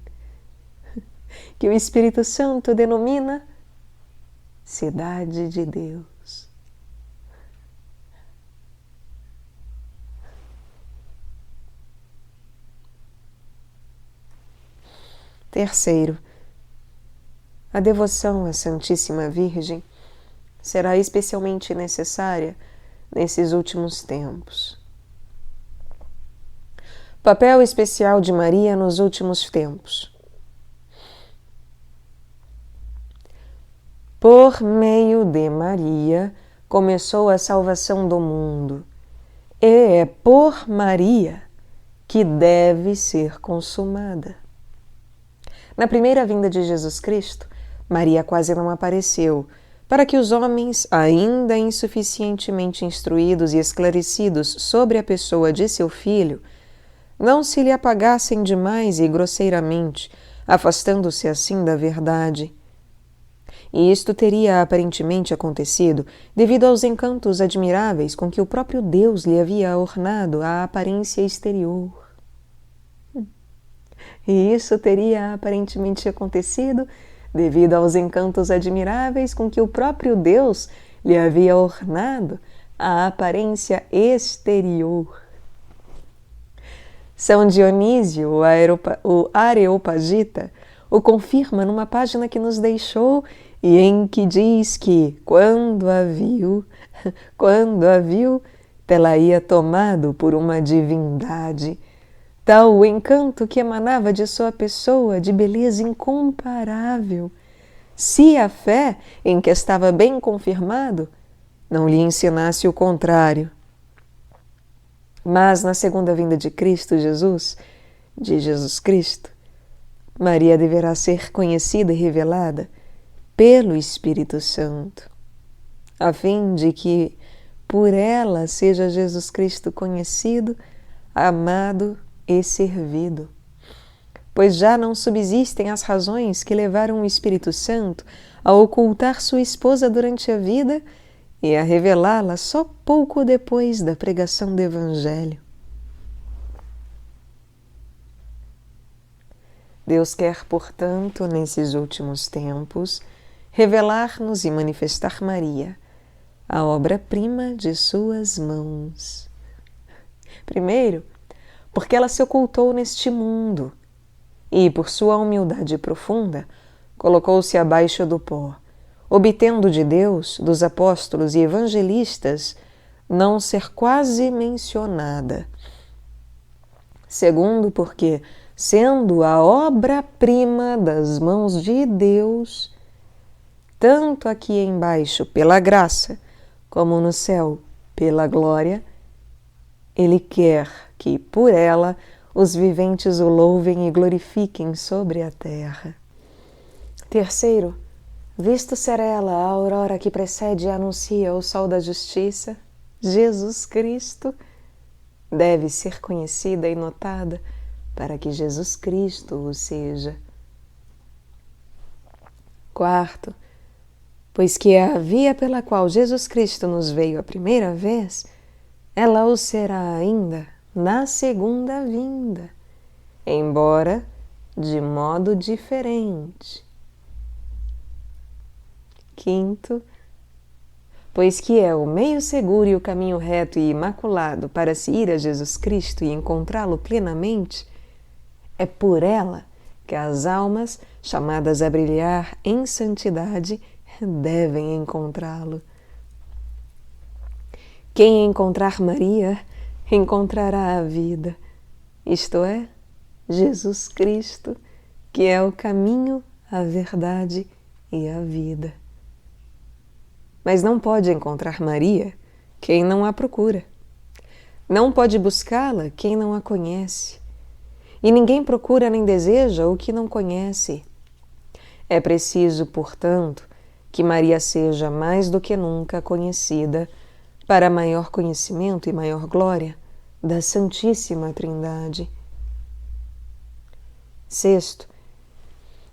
que o Espírito Santo denomina Cidade de Deus. Terceiro, a devoção à Santíssima Virgem será especialmente necessária nesses últimos tempos. Papel especial de Maria nos últimos tempos. Por meio de Maria começou a salvação do mundo, e é por Maria que deve ser consumada. Na primeira vinda de Jesus Cristo, Maria quase não apareceu, para que os homens, ainda insuficientemente instruídos e esclarecidos sobre a pessoa de seu filho, não se lhe apagassem demais e grosseiramente, afastando-se assim da verdade. E isto teria aparentemente acontecido devido aos encantos admiráveis com que o próprio Deus lhe havia ornado a aparência exterior. E isso teria aparentemente acontecido devido aos encantos admiráveis com que o próprio Deus lhe havia ornado a aparência exterior. São Dionísio, o Areopagita, o confirma numa página que nos deixou e em que diz que, quando a viu, tê-la ia tomado por uma divindade, tal o encanto que emanava de sua pessoa de beleza incomparável, se a fé em que estava bem confirmado não lhe ensinasse o contrário. Mas na segunda vinda de Jesus Cristo, Maria deverá ser conhecida e revelada pelo Espírito Santo, a fim de que por ela seja Jesus Cristo conhecido, amado e servido. Pois já não subsistem as razões que levaram o Espírito Santo a ocultar sua esposa durante a vida e a revelá-la só pouco depois da pregação do Evangelho. Deus quer, portanto, nesses últimos tempos, revelar-nos e manifestar Maria, a obra-prima de suas mãos. Primeiro, porque ela se ocultou neste mundo e, por sua humildade profunda, colocou-se abaixo do pó, obtendo de Deus, dos apóstolos e evangelistas, não ser quase mencionada. Segundo, porque, sendo a obra-prima das mãos de Deus, tanto aqui embaixo pela graça, como no céu pela glória, Ele quer que, por ela, os viventes o louvem e glorifiquem sobre a terra. Terceiro, visto ser ela a aurora que precede e anuncia o sol da justiça, Jesus Cristo, deve ser conhecida e notada para que Jesus Cristo o seja. Quarto, pois que é a via pela qual Jesus Cristo nos veio a primeira vez, ela o será ainda na segunda vinda, embora de modo diferente. Quinto, pois que é o meio seguro e o caminho reto e imaculado para se ir a Jesus Cristo e encontrá-lo plenamente, é por ela que as almas, chamadas a brilhar em santidade, devem encontrá-lo. Quem encontrar Maria, encontrará a vida, isto é, Jesus Cristo, que é o caminho, a verdade e a vida. Mas não pode encontrar Maria quem não a procura. Não pode buscá-la quem não a conhece. E ninguém procura nem deseja o que não conhece. É preciso, portanto, que Maria seja mais do que nunca conhecida para maior conhecimento e maior glória da Santíssima Trindade. Sexto,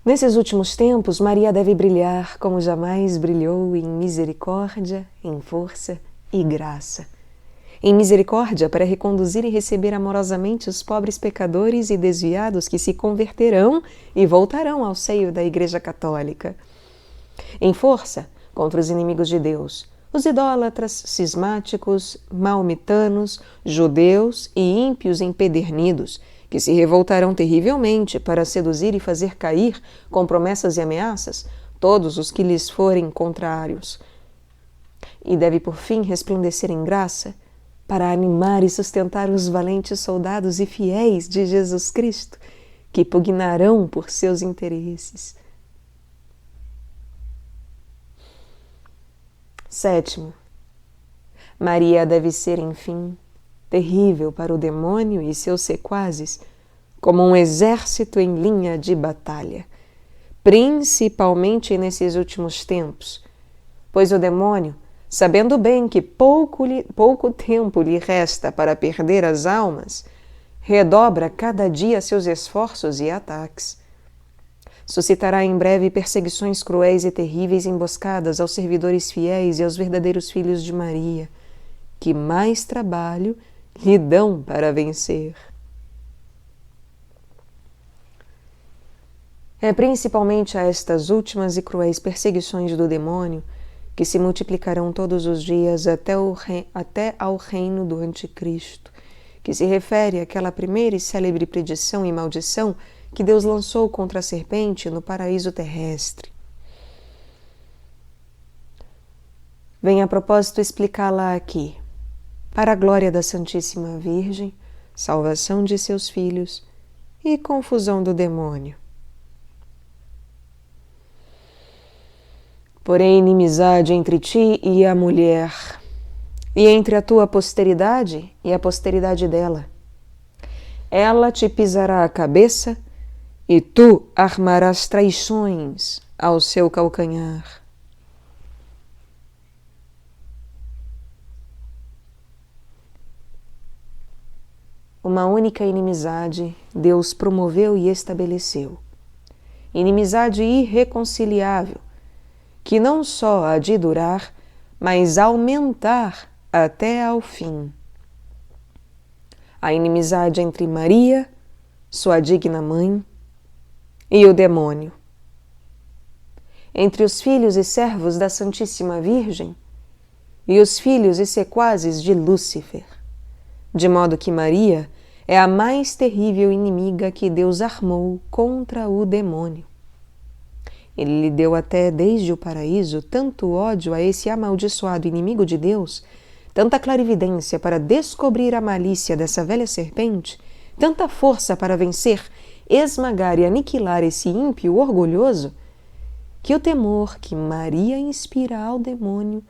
nesses últimos tempos, Maria deve brilhar como jamais brilhou em misericórdia, em força e graça. Em misericórdia para reconduzir e receber amorosamente os pobres pecadores e desviados que se converterão e voltarão ao seio da Igreja Católica. Em força contra os inimigos de Deus, os idólatras, cismáticos, maomitanos, judeus e ímpios empedernidos, que se revoltarão terrivelmente para seduzir e fazer cair, com promessas e ameaças, todos os que lhes forem contrários. E deve, por fim, resplandecer em graça, para animar e sustentar os valentes soldados e fiéis de Jesus Cristo, que pugnarão por seus interesses. Sétimo, Maria deve ser, enfim, terrível para o demônio e seus sequazes, como um exército em linha de batalha, principalmente nesses últimos tempos, pois o demônio, sabendo bem que pouco tempo lhe resta para perder as almas, redobra cada dia seus esforços e ataques. Suscitará em breve perseguições cruéis e terríveis emboscadas aos servidores fiéis e aos verdadeiros filhos de Maria, que mais trabalho lhe dão para vencer. É principalmente a estas últimas e cruéis perseguições do demônio que se multiplicarão todos os dias até ao reino do Anticristo, que se refere àquela primeira e célebre predição e maldição que Deus lançou contra a serpente no paraíso terrestre. Venho a propósito explicá-la aqui, para a glória da Santíssima Virgem, salvação de seus filhos e confusão do demônio. Porém, inimizade entre ti e a mulher, e entre a tua posteridade e a posteridade dela. Ela te pisará a cabeça, e tu armarás traições ao seu calcanhar. Uma única inimizade Deus promoveu e estabeleceu. Inimizade irreconciliável, que não só há de durar, mas aumentar até ao fim. A inimizade entre Maria, sua digna mãe, e o demônio. Entre os filhos e servos da Santíssima Virgem e os filhos e sequazes de Lúcifer, de modo que Maria é a mais terrível inimiga que Deus armou contra o demônio. Ele lhe deu até desde o paraíso tanto ódio a esse amaldiçoado inimigo de Deus, tanta clarividência para descobrir a malícia dessa velha serpente, tanta força para vencer, esmagar e aniquilar esse ímpio orgulhoso, que o temor que Maria inspira ao demônio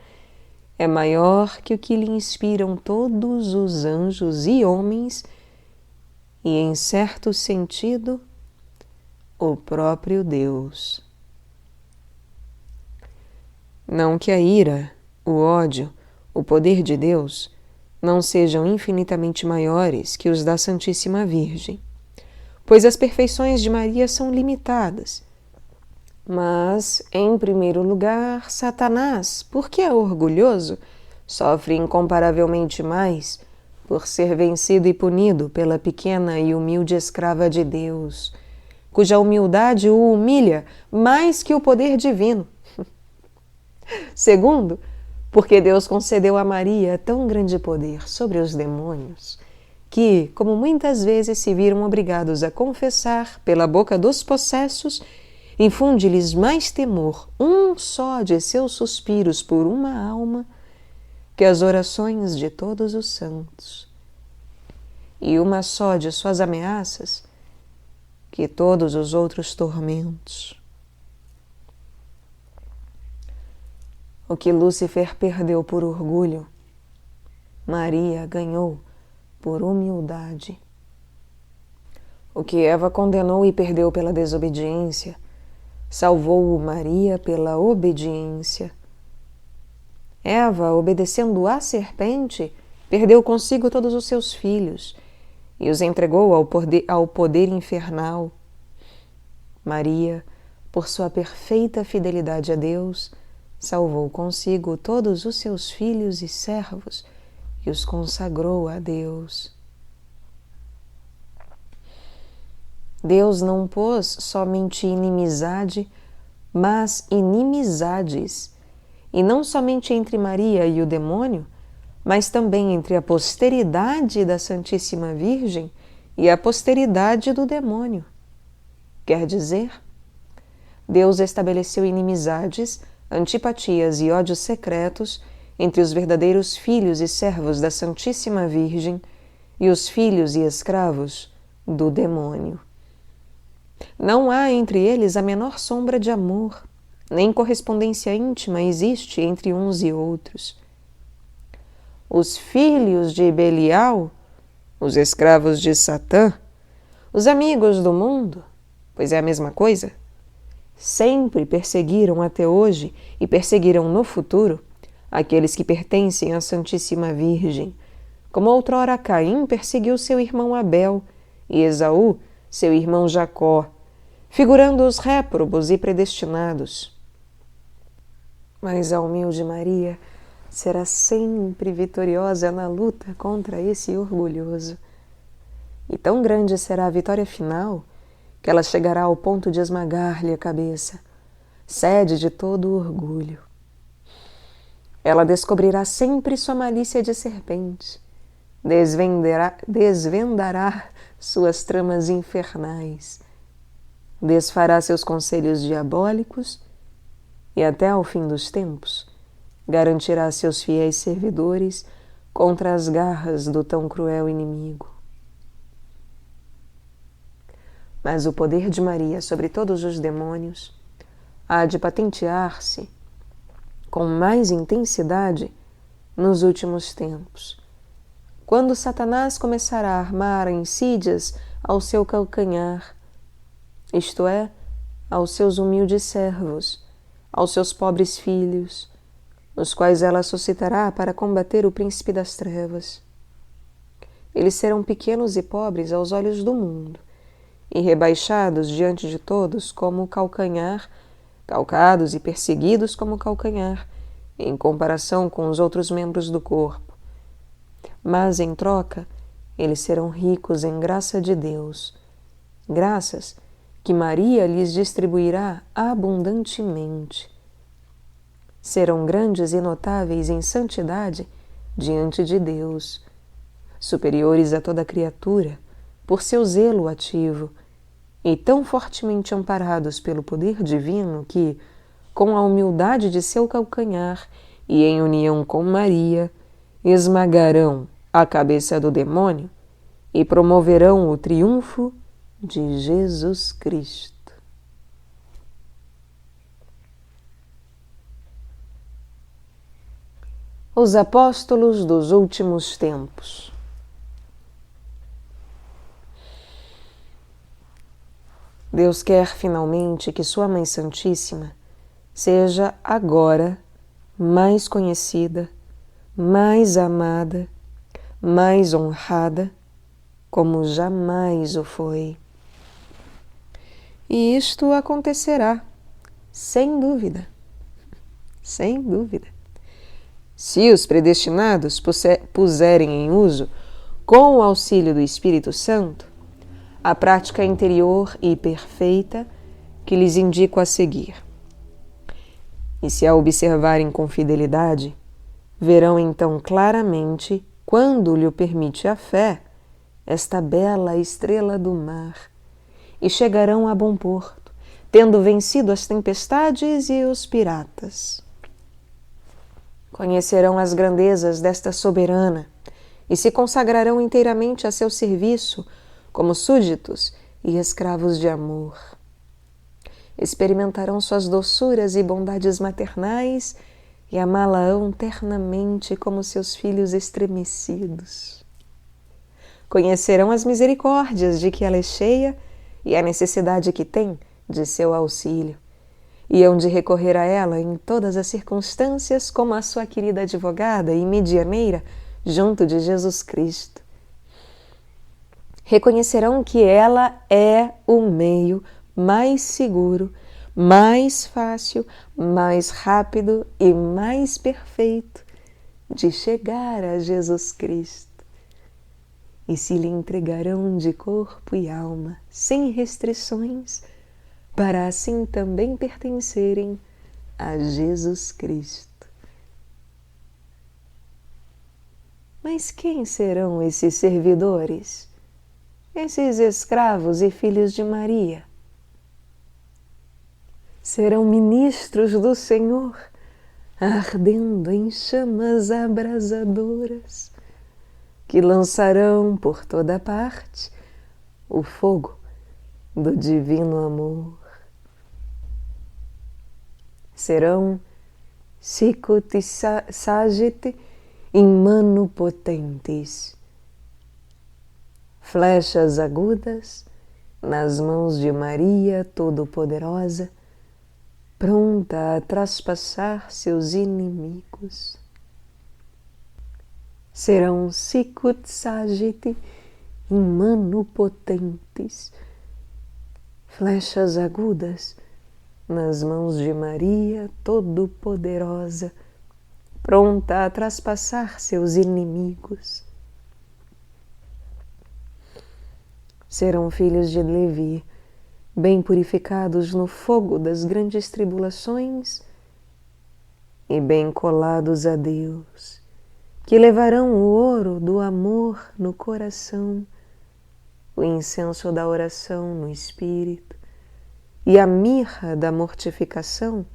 é maior que o que lhe inspiram todos os anjos e homens e, em certo sentido, o próprio Deus. Não que a ira, o ódio, o poder de Deus não sejam infinitamente maiores que os da Santíssima Virgem, pois as perfeições de Maria são limitadas. Mas, em primeiro lugar, Satanás, porque é orgulhoso, sofre incomparavelmente mais por ser vencido e punido pela pequena e humilde escrava de Deus, cuja humildade o humilha mais que o poder divino. Segundo, porque Deus concedeu a Maria tão grande poder sobre os demônios, que, como muitas vezes se viram obrigados a confessar pela boca dos possessos, infunde-lhes mais temor um só de seus suspiros por uma alma que as orações de todos os santos, e uma só de suas ameaças que todos os outros tormentos. O que Lúcifer perdeu por orgulho, Maria ganhou por humildade. O que Eva condenou e perdeu pela desobediência, salvou Maria pela obediência. Eva, obedecendo à serpente, perdeu consigo todos os seus filhos e os entregou ao poder infernal. Maria, por sua perfeita fidelidade a Deus, salvou consigo todos os seus filhos e servos e os consagrou a Deus. Deus não pôs somente inimizade, mas inimizades, e não somente entre Maria e o demônio, mas também entre a posteridade da Santíssima Virgem e a posteridade do demônio. Quer dizer, Deus estabeleceu inimizades, antipatias e ódios secretos entre os verdadeiros filhos e servos da Santíssima Virgem e os filhos e escravos do demônio. Não há entre eles a menor sombra de amor, nem correspondência íntima existe entre uns e outros. Os filhos de Belial, os escravos de Satã, os amigos do mundo, pois é a mesma coisa, sempre perseguiram até hoje e perseguirão no futuro aqueles que pertencem à Santíssima Virgem, como outrora Caim perseguiu seu irmão Abel e Esaú seu irmão Jacó, figurando os réprobos e predestinados. Mas a humilde Maria será sempre vitoriosa na luta contra esse orgulhoso. E tão grande será a vitória final que ela chegará ao ponto de esmagar-lhe a cabeça, sede de todo o orgulho. Ela descobrirá sempre sua malícia de serpente, desvendará suas tramas infernais, desfará seus conselhos diabólicos e, até ao fim dos tempos, garantirá seus fiéis servidores contra as garras do tão cruel inimigo. Mas o poder de Maria sobre todos os demônios há de patentear-se com mais intensidade nos últimos tempos, quando Satanás começará a armar insídias ao seu calcanhar, isto é, aos seus humildes servos, aos seus pobres filhos, os quais ela suscitará para combater o príncipe das trevas. Eles serão pequenos e pobres aos olhos do mundo, e rebaixados diante de todos como calcanhar, calcados e perseguidos como calcanhar, em comparação com os outros membros do corpo. Mas, em troca, eles serão ricos em graça de Deus, graças que Maria lhes distribuirá abundantemente. Serão grandes e notáveis em santidade diante de Deus, superiores a toda criatura, por seu zelo ativo, e tão fortemente amparados pelo poder divino que, com a humildade de seu calcanhar e em união com Maria, esmagarão a cabeça do demônio e promoverão o triunfo de Jesus Cristo. Os apóstolos dos últimos tempos. Deus quer finalmente que Sua Mãe Santíssima seja agora mais conhecida, mais amada, mais honrada, como jamais o foi. E isto acontecerá, sem dúvida, sem dúvida. Se os predestinados puserem em uso, com o auxílio do Espírito Santo, a prática interior e perfeita que lhes indico a seguir. E se a observarem com fidelidade, verão então claramente, quando lhe permite a fé, esta bela estrela do mar, e chegarão a bom porto, tendo vencido as tempestades e os piratas. Conhecerão as grandezas desta soberana e se consagrarão inteiramente a seu serviço como súditos e escravos de amor. Experimentarão suas doçuras e bondades maternais e amá-la-ão ternamente como seus filhos estremecidos. Conhecerão as misericórdias de que ela é cheia e a necessidade que tem de seu auxílio, e hão de recorrer a ela em todas as circunstâncias como a sua querida advogada e medianeira junto de Jesus Cristo. Reconhecerão que ela é o meio mais seguro, mais fácil, mais rápido e mais perfeito de chegar a Jesus Cristo. E se lhe entregarão de corpo e alma, sem restrições, para assim também pertencerem a Jesus Cristo. Mas quem serão esses servidores? Esses escravos e filhos de Maria? Serão ministros do Senhor, ardendo em chamas abrasadoras, que lançarão por toda parte o fogo do divino amor. Serão sicut sagit in manu potentes, flechas agudas nas mãos de Maria Todo-Poderosa, pronta a traspassar seus inimigos. Serão sicut sagit in manu potentes, flechas agudas nas mãos de Maria Todo-Poderosa, pronta a traspassar seus inimigos. Serão filhos de Levi, bem purificados no fogo das grandes tribulações e bem colados a Deus, que levarão o ouro do amor no coração, o incenso da oração no espírito e a mirra da mortificação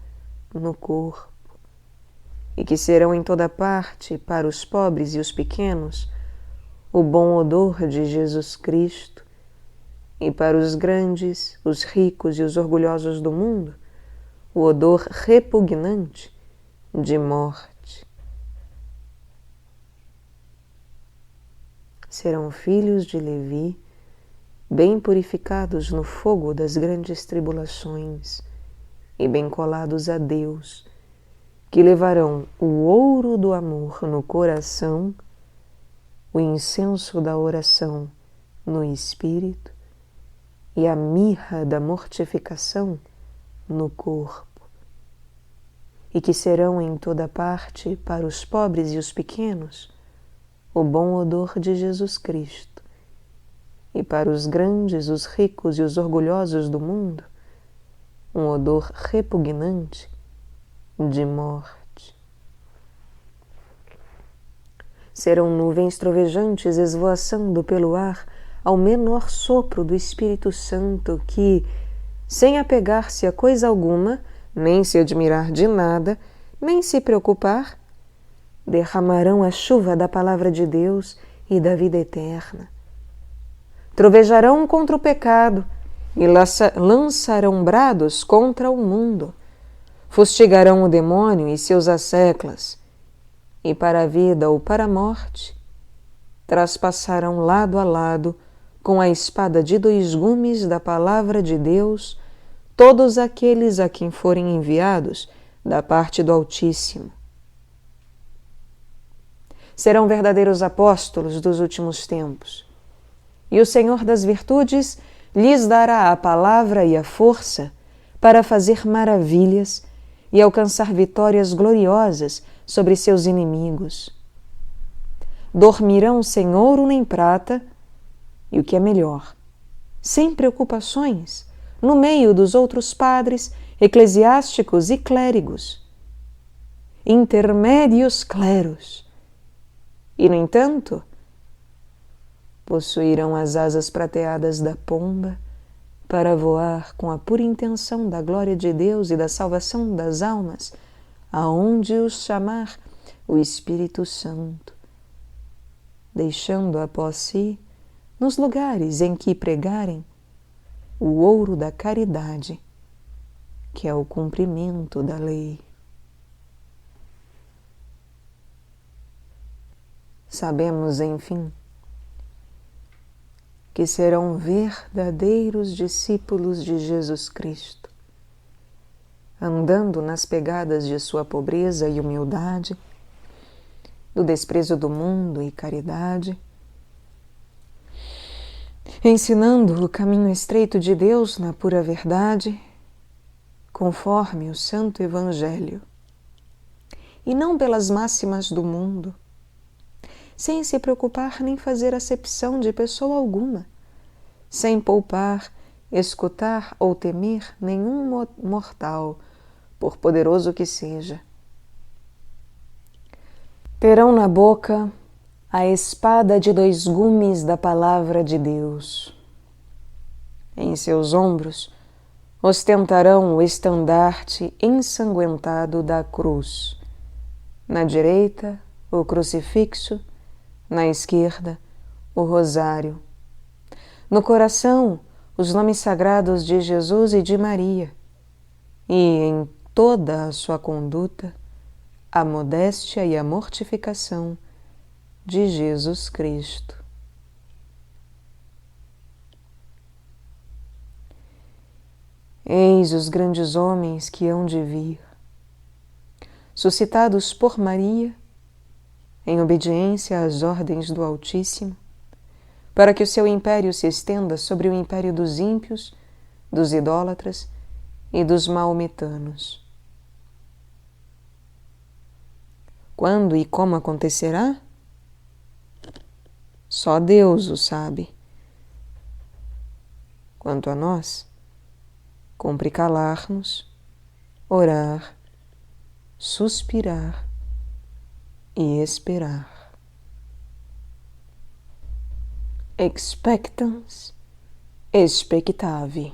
no corpo, e que serão em toda parte, para os pobres e os pequenos, o bom odor de Jesus Cristo, e para os grandes, os ricos e os orgulhosos do mundo, o odor repugnante de morte. Serão filhos de Levi, bem purificados no fogo das grandes tribulações e bem colados a Deus, que levarão o ouro do amor no coração, o incenso da oração no espírito e a mirra da mortificação no corpo, e que serão em toda parte, para os pobres e os pequenos, o bom odor de Jesus Cristo, e para os grandes, os ricos e os orgulhosos do mundo, um odor repugnante de morte. Serão nuvens trovejantes esvoaçando pelo ar ao menor sopro do Espírito Santo que, sem apegar-se a coisa alguma, nem se admirar de nada, nem se preocupar, derramarão a chuva da palavra de Deus e da vida eterna. Trovejarão contra o pecado e lançarão brados contra o mundo. Fustigarão o demônio e seus asseclas, e para a vida ou para a morte, traspassarão lado a lado com a espada de 2 gumes da palavra de Deus todos aqueles a quem forem enviados da parte do Altíssimo. Serão verdadeiros apóstolos dos últimos tempos, e o Senhor das virtudes lhes dará a palavra e a força para fazer maravilhas e alcançar vitórias gloriosas sobre seus inimigos. Dormirão sem ouro nem prata, e o que é melhor, sem preocupações, no meio dos outros padres, eclesiásticos e clérigos, intermédios cleros, e, no entanto, possuirão as asas prateadas da pomba para voar com a pura intenção da glória de Deus e da salvação das almas, aonde os chamar o Espírito Santo, deixando após si, nos lugares em que pregarem, o ouro da caridade, que é o cumprimento da lei. Sabemos, enfim, que serão verdadeiros discípulos de Jesus Cristo, andando nas pegadas de sua pobreza e humildade, do desprezo do mundo e caridade, ensinando o caminho estreito de Deus na pura verdade, conforme o Santo Evangelho, e não pelas máximas do mundo, sem se preocupar nem fazer acepção de pessoa alguma, sem poupar, escutar ou temer nenhum mortal, por poderoso que seja. Terão na boca a espada de 2 gumes da palavra de Deus. Em seus ombros ostentarão o estandarte ensanguentado da cruz. Na direita, o crucifixo, na esquerda, o rosário. No coração, os nomes sagrados de Jesus e de Maria. E em toda a sua conduta, a modéstia e a mortificação de Jesus Cristo. Eis os grandes homens que hão de vir, suscitados por Maria, em obediência às ordens do Altíssimo, para que o seu império se estenda sobre o império dos ímpios, dos idólatras e dos maometanos. Quando e como acontecerá? Só Deus o sabe. Quanto a nós, cumpre calar-nos, orar, suspirar e esperar. Expectans expectavi.